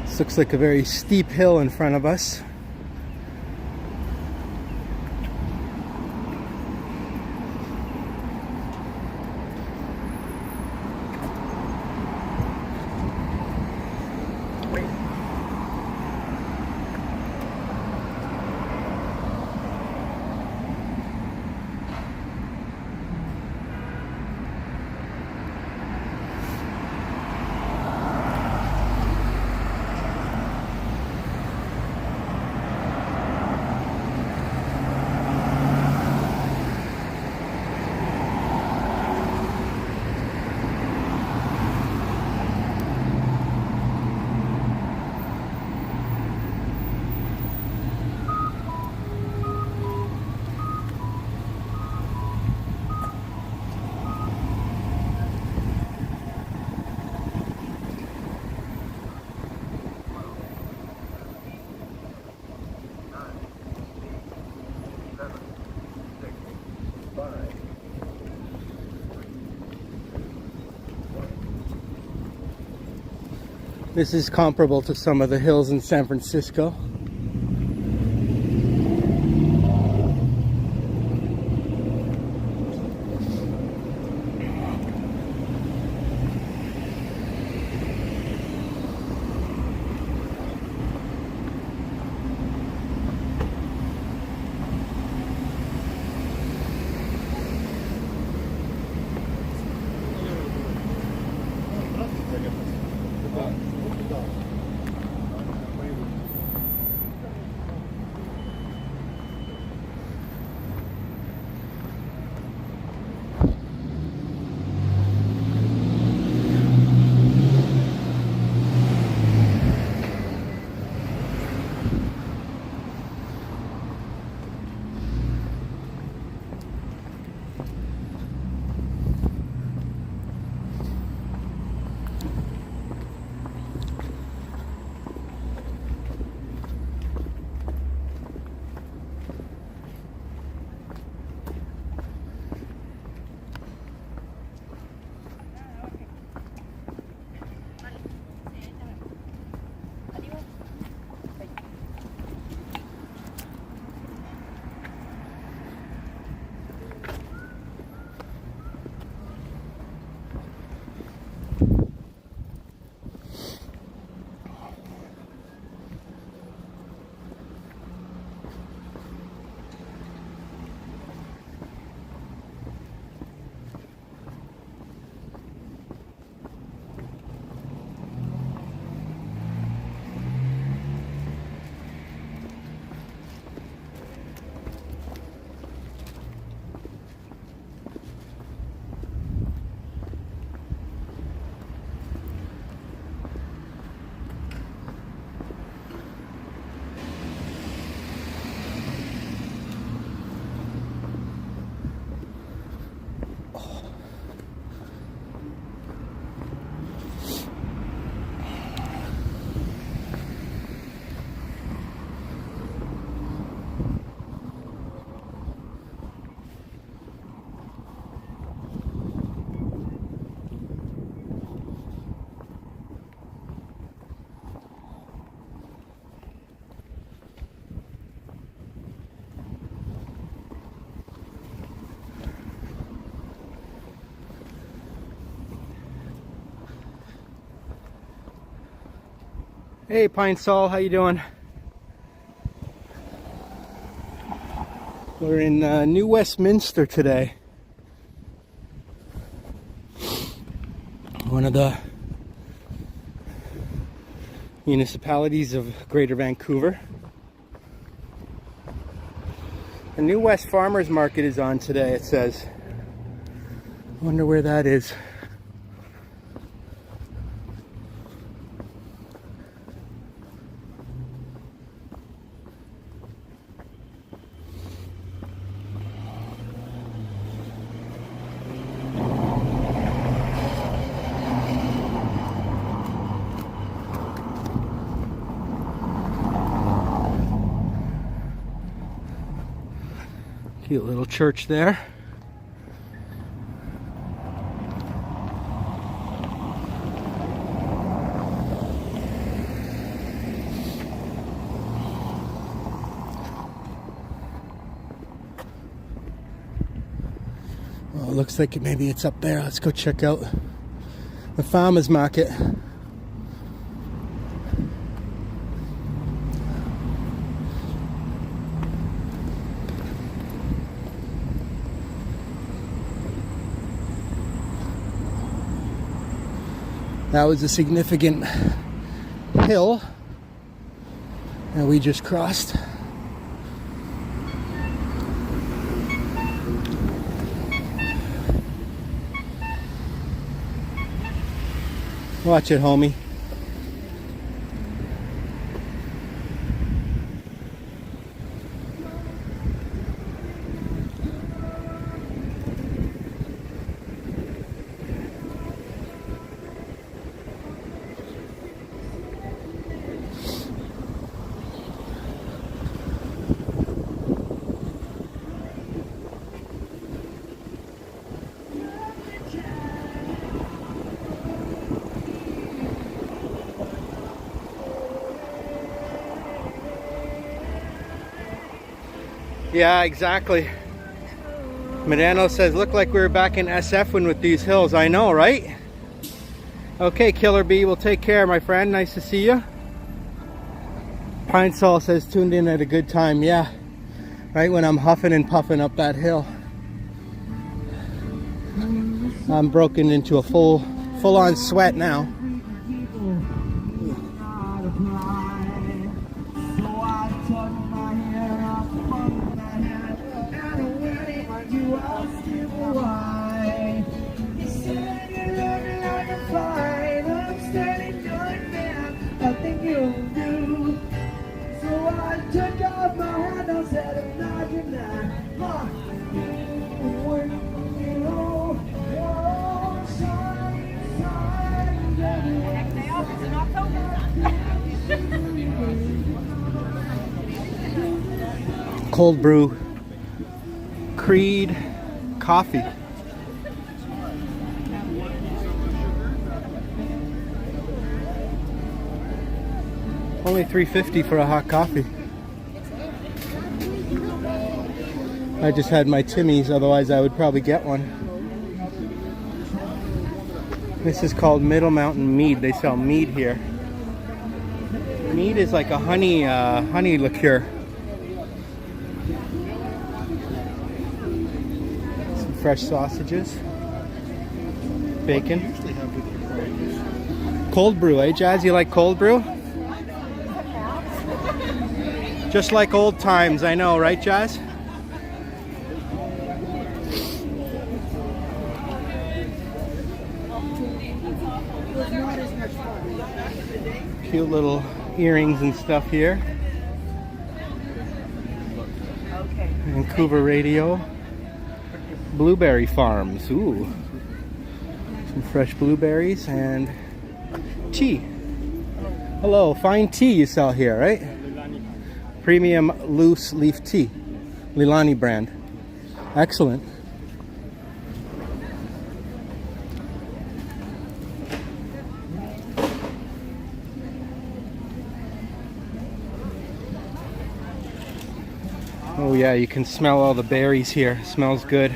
Speaker 1: This looks like a very steep hill in front of us. This is comparable to some of the hills in San Francisco. Hey Pine Sol, how you doing? We're in New Westminster today. One of the municipalities of Greater Vancouver. The New West Farmers Market is on today, it says. Wonder where that is. Cute little church there. Well, it looks like maybe it's up there. Let's go check out the farmers market. That was a significant hill that we just crossed. Watch it, homie. Yeah, exactly. Medano says, look like we were back in SF with these hills. I know, right? Okay, Killer B, we'll take care, my friend. Nice to see you. Pine Sol says, tuned in at a good time. Yeah, right when I'm huffing and puffing up that hill. I'm broken into a full-on sweat now. Cold brew Creed coffee. Only $3.50 for a hot coffee. I just had my Timmy's, otherwise I would probably get one. This is called Middle Mountain Mead. They sell mead here. Mead is like a honey liqueur. Some fresh sausages, bacon. Cold brew, eh, Jazz? You like cold brew? Just like old times, I know, right, Jazz? Cute little earrings and stuff here. Vancouver radio. Blueberry farms. Ooh. Some fresh blueberries and tea. Hello, fine tea you sell here, right? Premium loose leaf tea. Lilani brand. Excellent. Oh yeah, you can smell all the berries here. Smells good.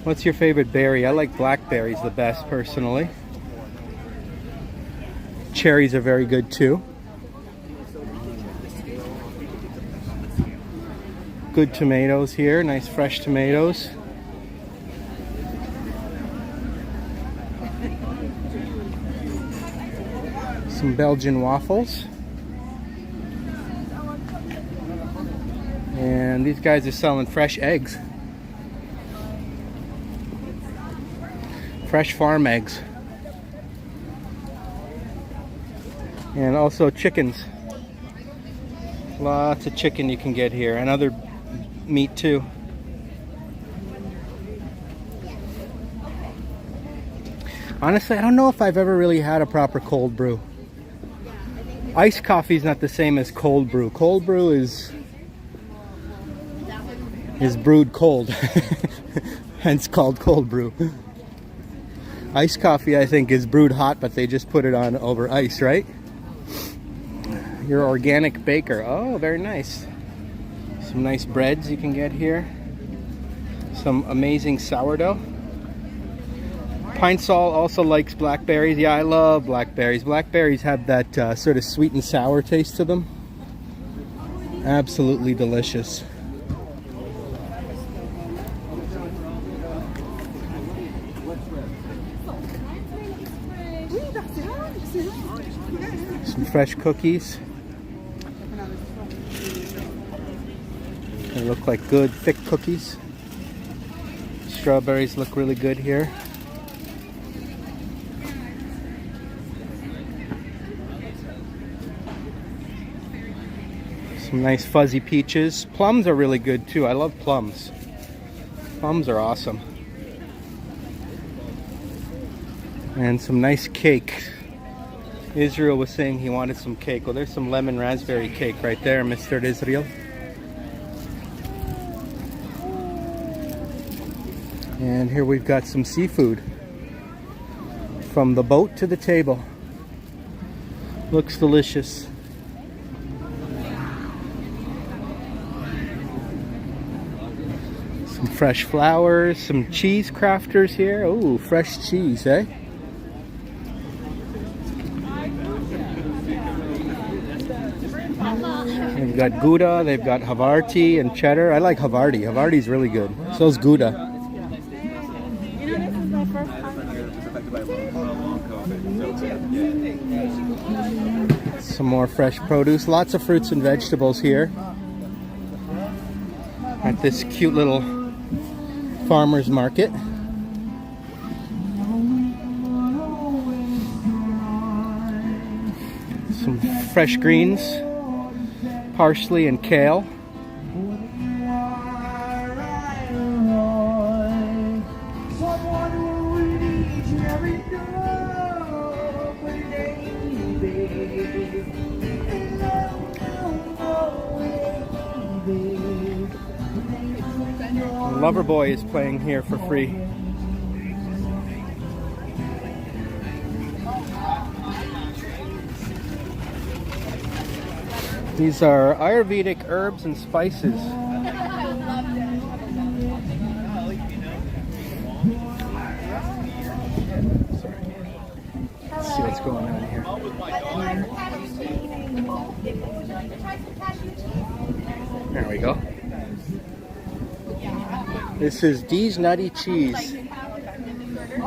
Speaker 1: What's your favorite berry? I like blackberries the best personally. Cherries are very good too. Good tomatoes here, nice fresh tomatoes. Some Belgian waffles. And these guys are selling fresh eggs. Fresh farm eggs. And also chickens. Lots of chicken you can get here, and other meat too. Honestly, I don't know if I've ever really had a proper cold brew. Iced coffee is not the same as cold brew. Cold brew is brewed cold, hence called cold brew. Iced coffee, I think, is brewed hot, but they just put it on over ice, right? Your organic baker. Oh, very nice. Some nice breads you can get here. Some amazing sourdough. Pine Sol also likes blackberries. Yeah, I love blackberries. Blackberries have that sort of sweet and sour taste to them. Absolutely delicious. Some fresh cookies. They look like good, thick cookies. Strawberries look really good here. Some nice fuzzy peaches. Plums are really good too. I love plums. Plums are awesome. And some nice cake. Israel was saying he wanted some cake. Well, there's some lemon raspberry cake right there, Mr. Israel. And here we've got some seafood. From the boat to the table. Looks delicious. Some fresh flowers, some cheese crafters here. Oh, fresh cheese, eh? They've got Gouda, they've got Havarti and cheddar. I like Havarti. Havarti's really good. So is Gouda. Some more fresh produce. Lots of fruits and vegetables here at this cute little farmer's market. Some fresh greens, parsley and kale. Loverboy is playing here for free. These are Ayurvedic herbs and spices. Let's see what's going on here. There we go. This is Dee's Nutty Cheese.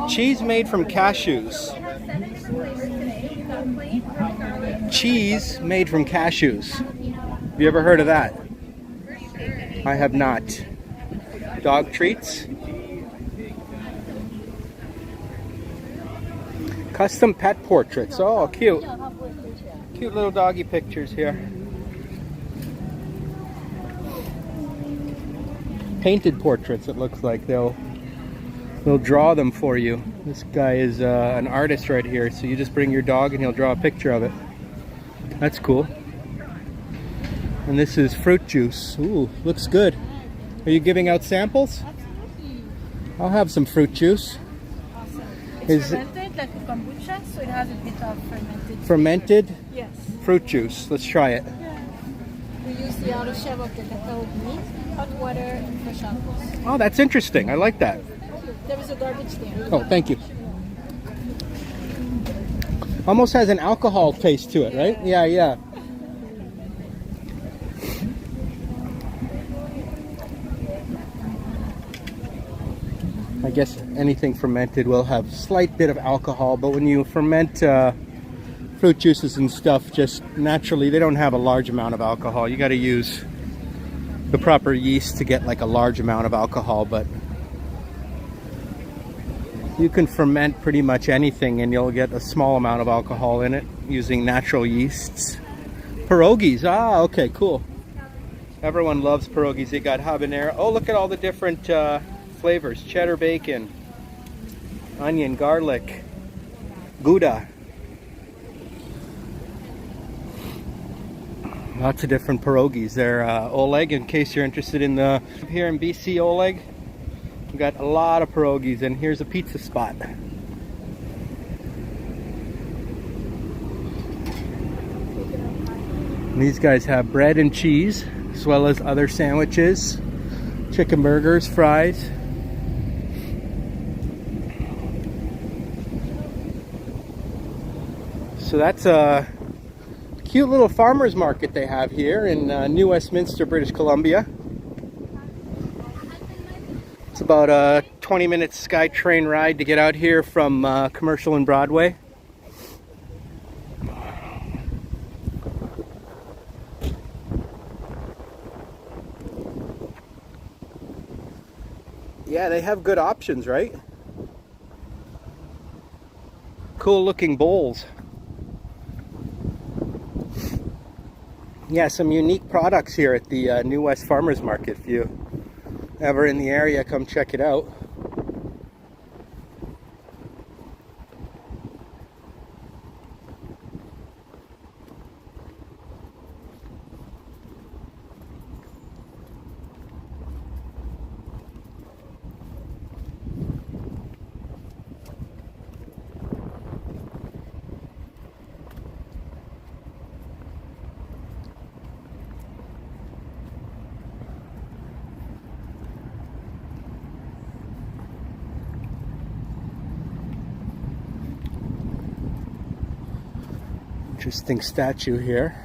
Speaker 1: Cheese made from cashews. Cheese made from cashews. Have you ever heard of that? I have not. Dog treats. Custom pet portraits. Oh, cute. Cute little doggy pictures here. Painted portraits, it looks like. They'll draw them for you. This guy is an artist right here, so you just bring your dog and he'll draw a picture of it. That's cool. And this is fruit juice. Ooh, looks good. Are you giving out samples?
Speaker 2: Absolutely.
Speaker 1: I'll have some fruit juice.
Speaker 2: Awesome.
Speaker 1: Is
Speaker 2: It's fermented like a kombucha, so it has a bit of fermented.
Speaker 1: fermented
Speaker 2: Yes.
Speaker 1: fruit juice. Let's try it.
Speaker 2: We use the outer shell of the cacao bean, hot water, and fresh apples.
Speaker 1: Oh, that's interesting. I like that.
Speaker 2: There was a garbage there.
Speaker 1: Oh, thank you. Almost has an alcohol taste to it, right? Yeah, yeah. I guess anything fermented will have slight bit of alcohol, but when you ferment fruit juices and stuff, just naturally, they don't have a large amount of alcohol. You got to use the proper yeast to get like a large amount of alcohol, but you can ferment pretty much anything and you'll get a small amount of alcohol in it using natural yeasts. Pierogies, ah, okay, cool. Everyone loves pierogies. They got habanero. Oh, look at all the different flavors. Cheddar bacon, onion, garlic, Gouda. Lots of different pierogies. They're Oleg, in case you're interested in the... Here in BC, Oleg, we've got a lot of pierogies, and here's a pizza spot. And these guys have bread and cheese, as well as other sandwiches, chicken burgers, fries. So that's a cute little farmer's market they have here in New Westminster, British Columbia. It's about a 20-minute Skytrain ride to get out here from Commercial and Broadway. Yeah, they have good options, right? Cool looking bowls. Yeah, some unique products here at the New West Farmers Market. If you ever in the area, come check it out. Interesting statue here.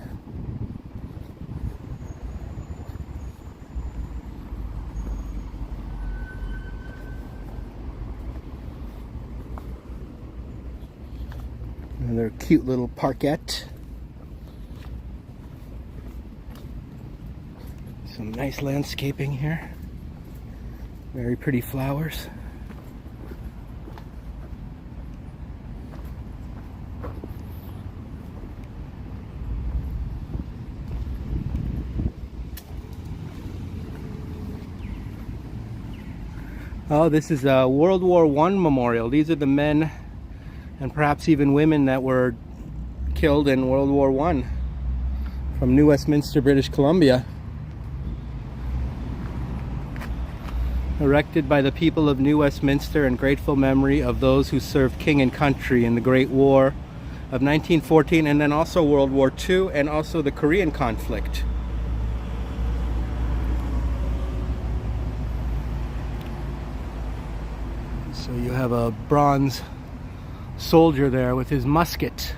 Speaker 1: Another cute little parkette. Some nice landscaping here. Very pretty flowers. Oh, this is a World War I memorial. These are the men and perhaps even women that were killed in World War I from New Westminster, British Columbia. Erected by the people of New Westminster in grateful memory of those who served king and country in the Great War of 1914, and then also World War II, and also the Korean conflict. So you have a bronze soldier there with his musket.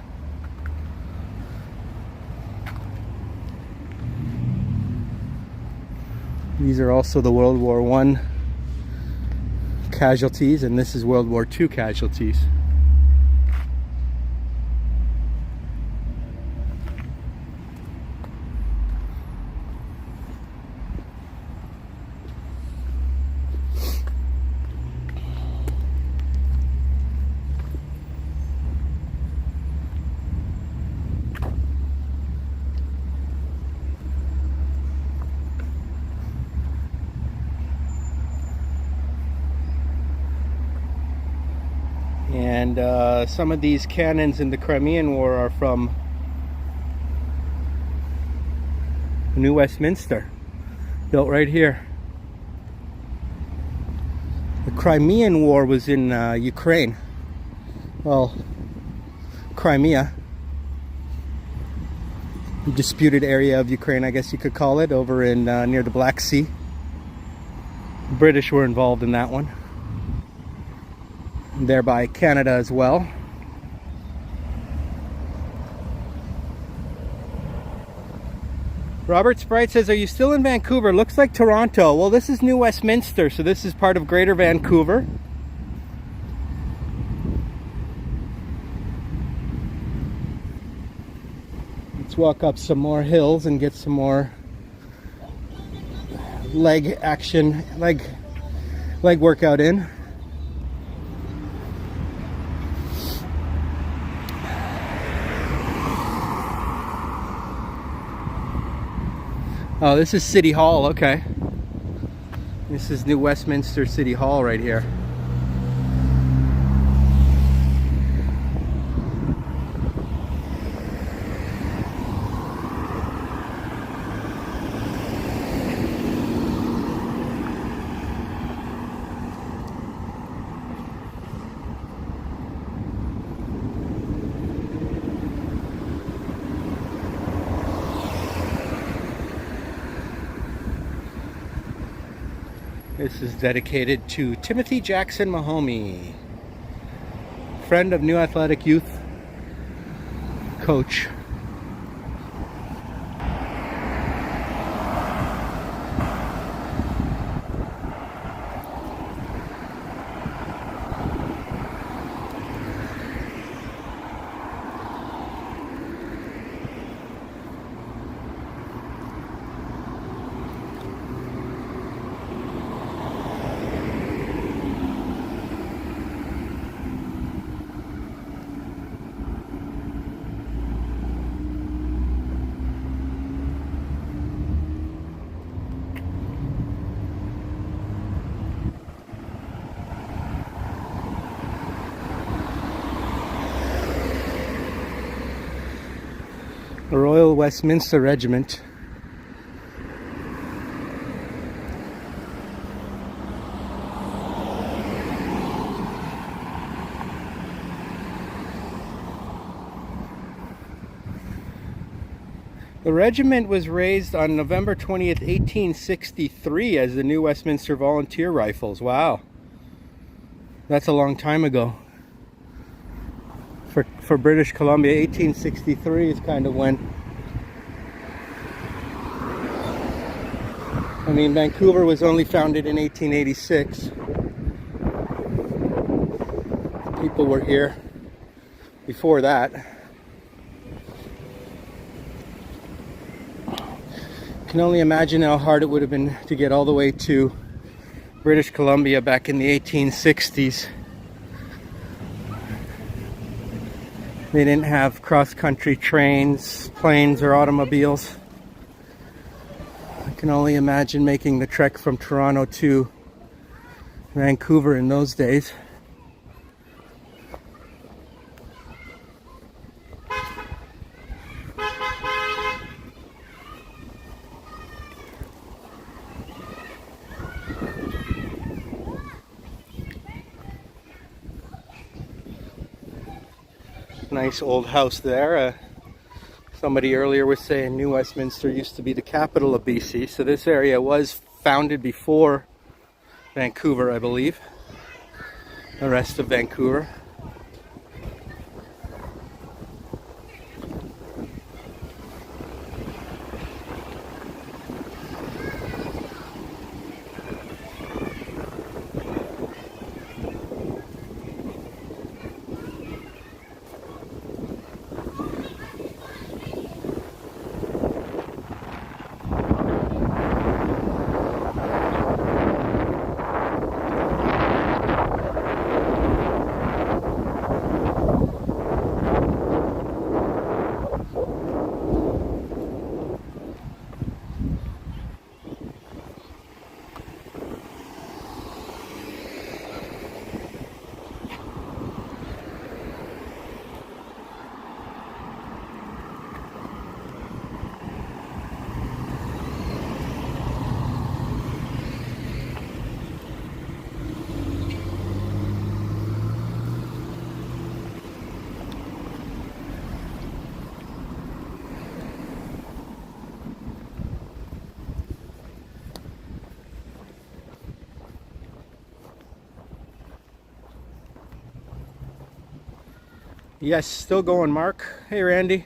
Speaker 1: These are also the World War I casualties, and this is World War II casualties. And some of these cannons in the Crimean War are from New Westminster, built right here. The Crimean War was in Ukraine. Well, Crimea, the disputed area of Ukraine, I guess you could call it, over in near the Black Sea. The British were involved in that one. Thereby Canada as well. Robert Sprite says, are you still in Vancouver? Looks like Toronto. Well, this is New Westminster, so this is part of Greater Vancouver. Let's walk up some more hills and get some more leg action, leg workout in. Oh, this is City Hall, okay. This is New Westminster City Hall right here. This is dedicated to Timothy Jackson Mahomey, friend of New Athletic Youth coach. The Royal Westminster Regiment. The regiment was raised on November 20th, 1863 as the New Westminster Volunteer Rifles. Wow. That's a long time ago. for British Columbia. 1863 is kind of when. I mean, Vancouver was only founded in 1886. People were here before that. Can only imagine how hard it would have been to get all the way to British Columbia back in the 1860s. They didn't have cross-country trains, planes, or automobiles. I can only imagine making the trek from Toronto to Vancouver in those days. Nice old house there. Somebody earlier was saying New Westminster used to be the capital of BC, so this area was founded before Vancouver, I believe. The rest of Vancouver. Yes, still going, Mark. Hey, Randy.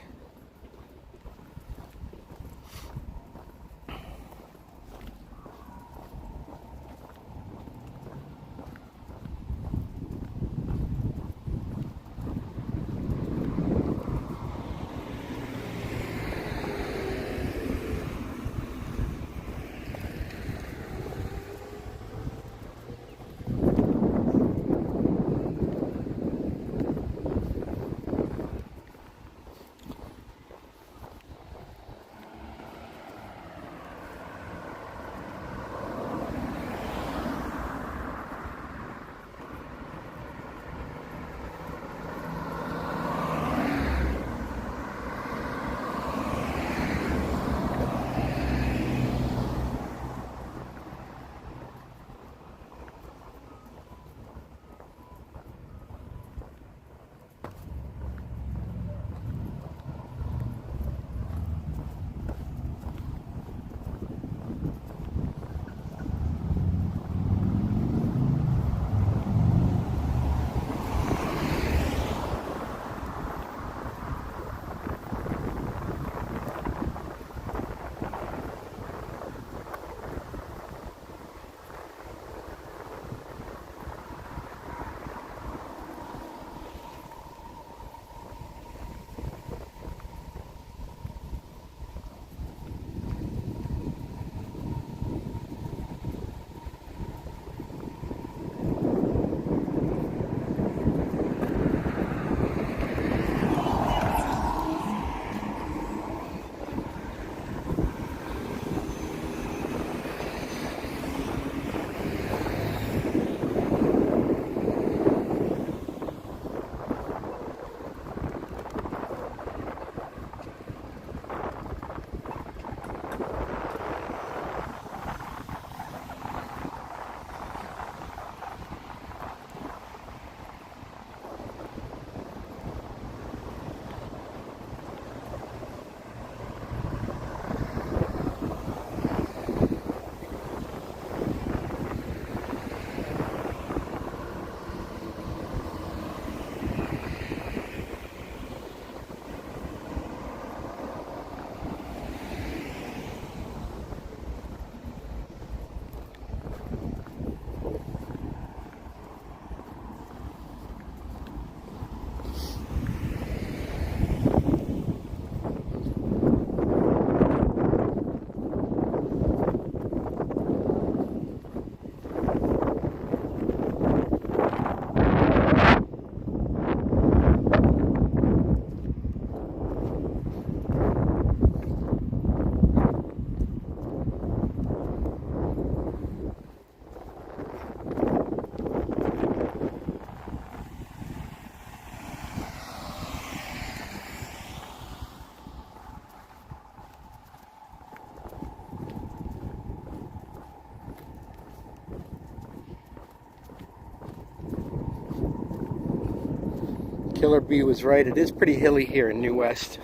Speaker 1: Killer Bee was right. It is pretty hilly here in New West.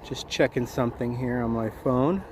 Speaker 1: Just checking something here on my phone.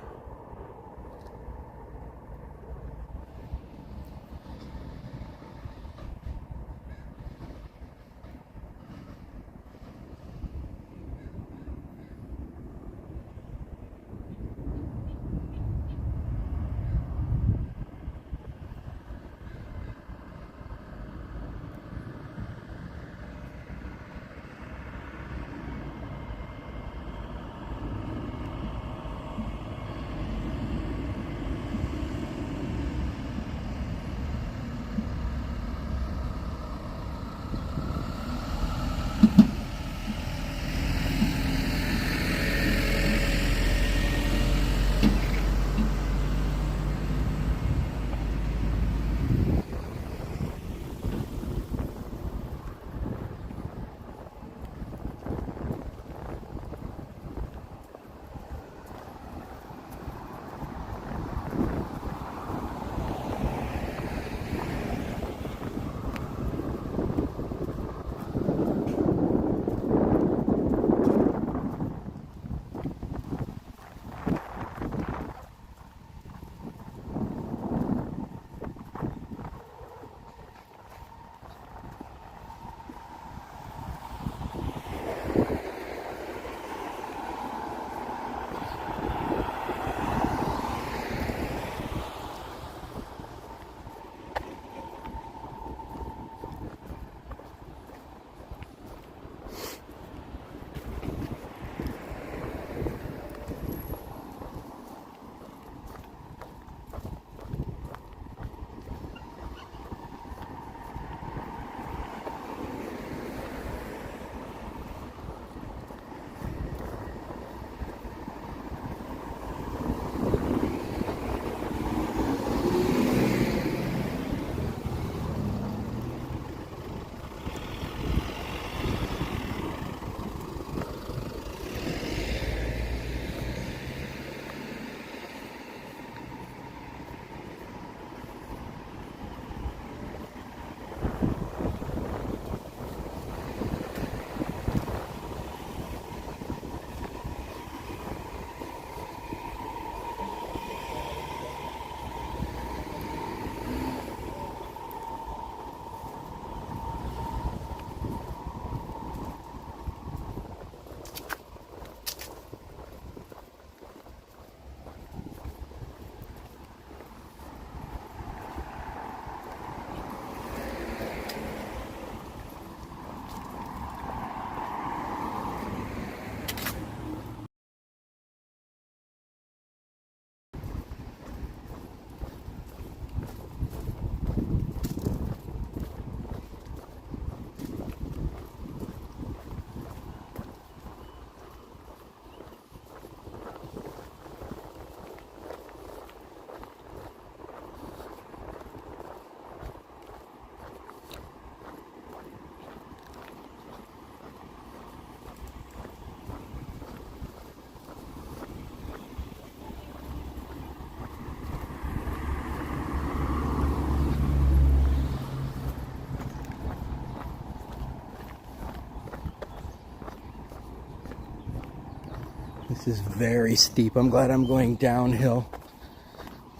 Speaker 1: This is very steep. I'm glad I'm going downhill,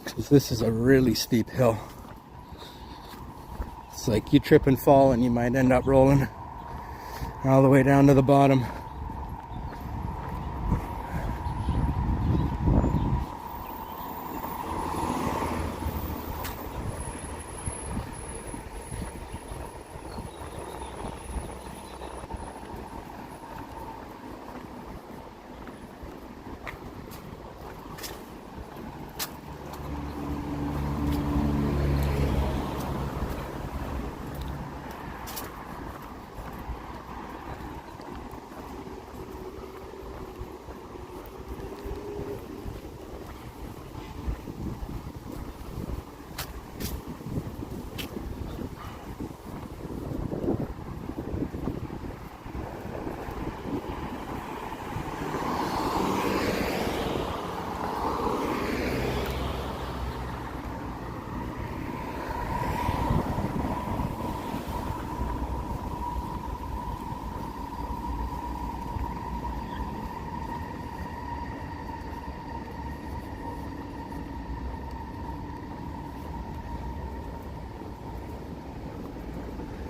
Speaker 1: because this is a really steep hill. It's like you trip and fall and you might end up rolling all the way down to the bottom.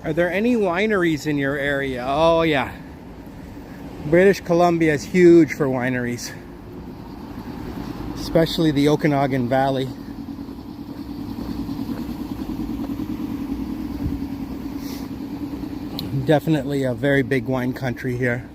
Speaker 1: Are there any wineries in your area? Oh yeah. British Columbia is huge for wineries. Especially the Okanagan Valley. Definitely a very big wine country here.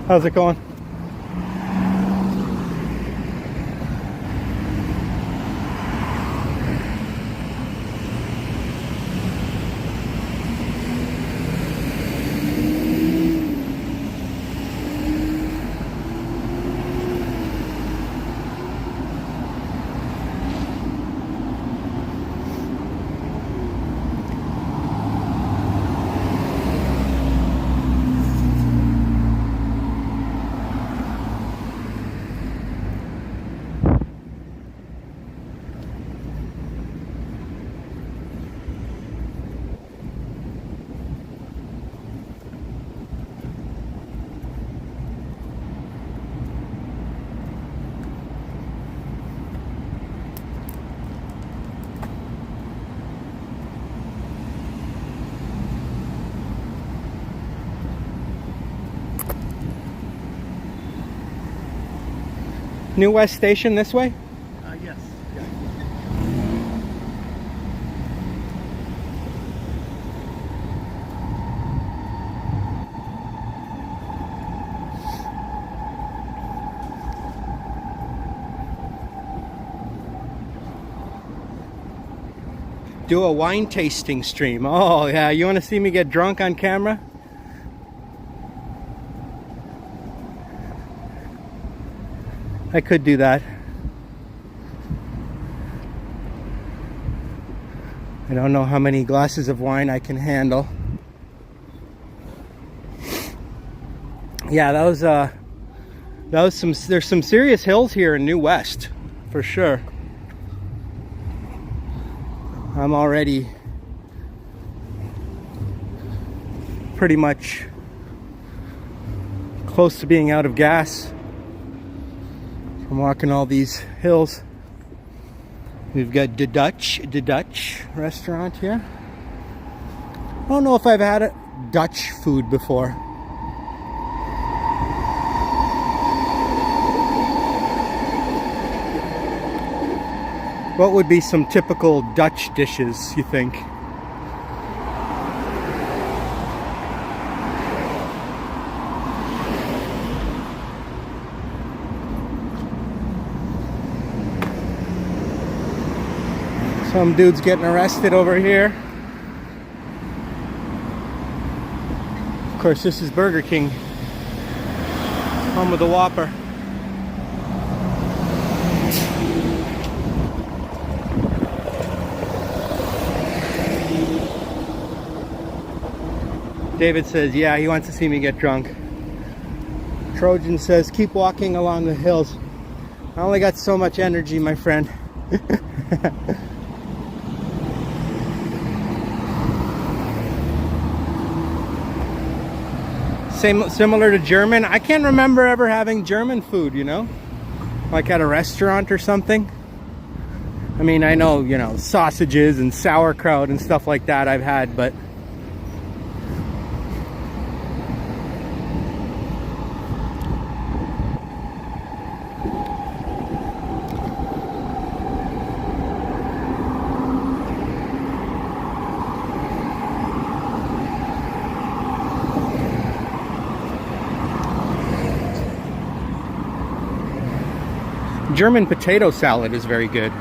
Speaker 1: How's it going? New West Station this way?
Speaker 4: Yes.
Speaker 1: Do a wine tasting stream. Oh yeah, you want to see me get drunk on camera? I could do that. I don't know how many glasses of wine I can handle. Yeah, that was some, there's some serious hills here in New West, for sure. I'm already pretty much close to being out of gas from walking all these hills. We've got the Dutch restaurant here. I don't know if I've had Dutch food before. What would be some typical Dutch dishes, you think? Some dude's getting arrested over here. Of course, this is Burger King. Home of the Whopper. David says, yeah, he wants to see me get drunk. Trojan says, keep walking along the hills. I only got so much energy, my friend. Similar to German. I can't remember ever having German food, you know, like at a restaurant or something. I mean, I know, you know, sausages and sauerkraut and stuff like that I've had, but German potato salad is very good.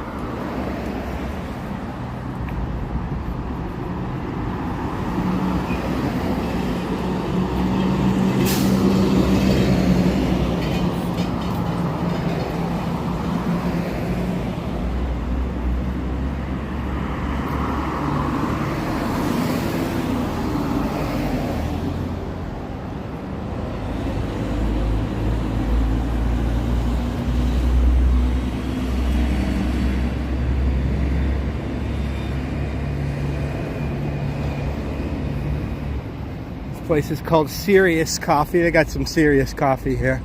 Speaker 1: Place is called Serious Coffee. They got some serious coffee here.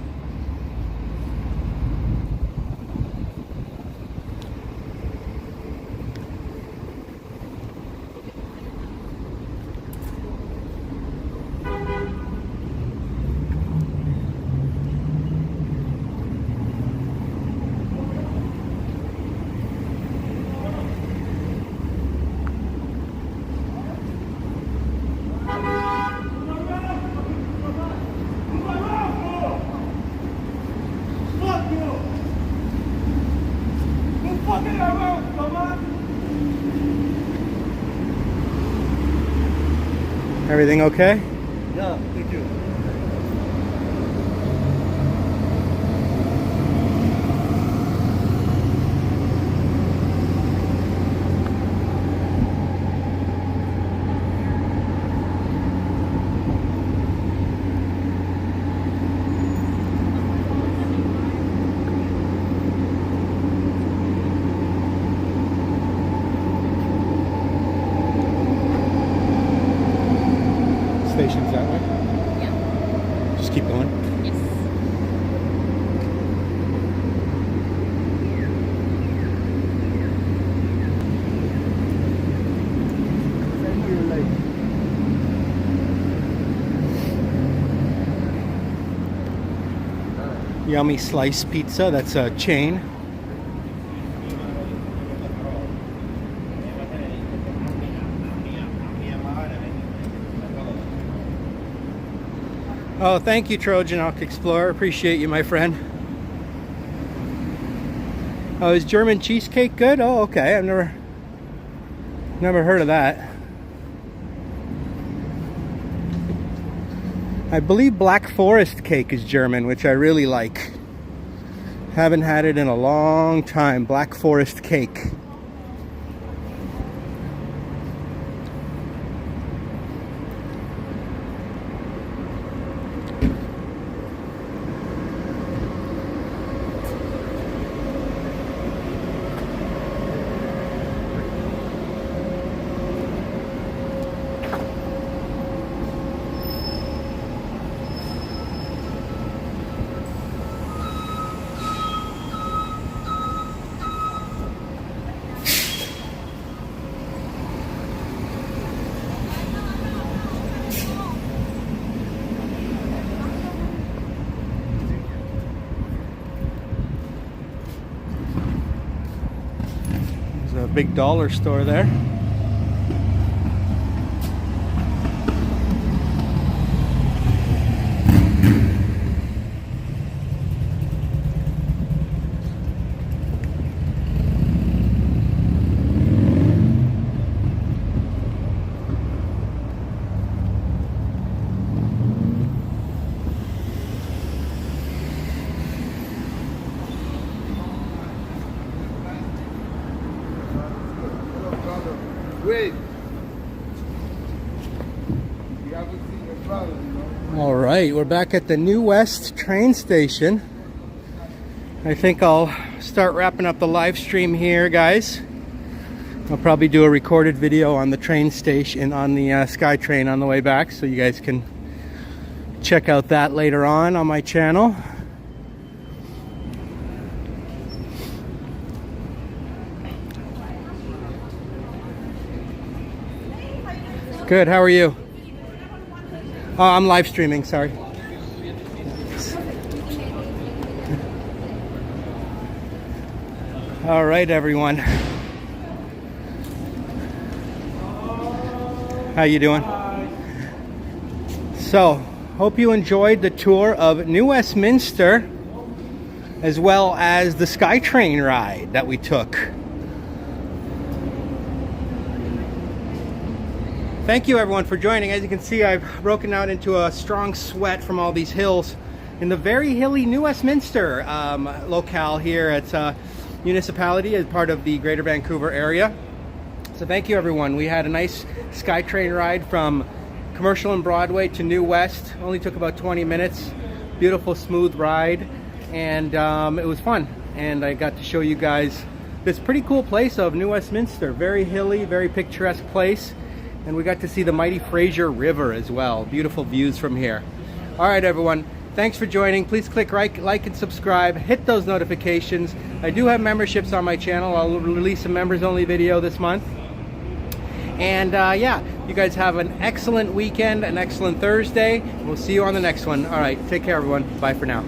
Speaker 1: Everything okay?
Speaker 4: Yeah, thank you.
Speaker 1: Station's that way?
Speaker 2: Yeah.
Speaker 1: Just keep going.
Speaker 2: Yes.
Speaker 1: Yummy Slice Pizza. That's a chain. Oh, thank you, Trojan Hawk Explorer. Appreciate you, my friend. Oh, is German cheesecake good? Oh, okay. I've never heard of that. I believe Black Forest cake is German, which I really like. Haven't had it in a long time. Black Forest cake. There's a big dollar store there.
Speaker 4: Wait. You haven't seen your brother, you know?
Speaker 1: All right, we're back at the New West train station. I think I'll start wrapping up the live stream here, guys. I'll probably do a recorded video on the train station, on the Skytrain on the way back, so you guys can check out that later on my channel. Good, how are you? Oh, I'm live streaming, sorry. All right, everyone. How you doing? So, hope you enjoyed the tour of New Westminster, as well as the Skytrain ride that we took. Thank you everyone for joining. As you can see, I've broken out into a strong sweat from all these hills in the very hilly New Westminster locale here at municipality as part of the Greater Vancouver area. So thank you everyone. We had a nice Skytrain ride from Commercial and Broadway to New West. Only took about 20 minutes. Beautiful, smooth ride, and it was fun. And I got to show you guys this pretty cool place of New Westminster. Very hilly, very picturesque place. And we got to see the mighty Fraser River as well. Beautiful views from here. All right, everyone. Thanks for joining. Please click like and subscribe. Hit those notifications. I do have memberships on my channel. I'll release a members-only video this month. And yeah, you guys have an excellent weekend, an excellent Thursday. We'll see you on the next one. All right, take care, everyone. Bye for now.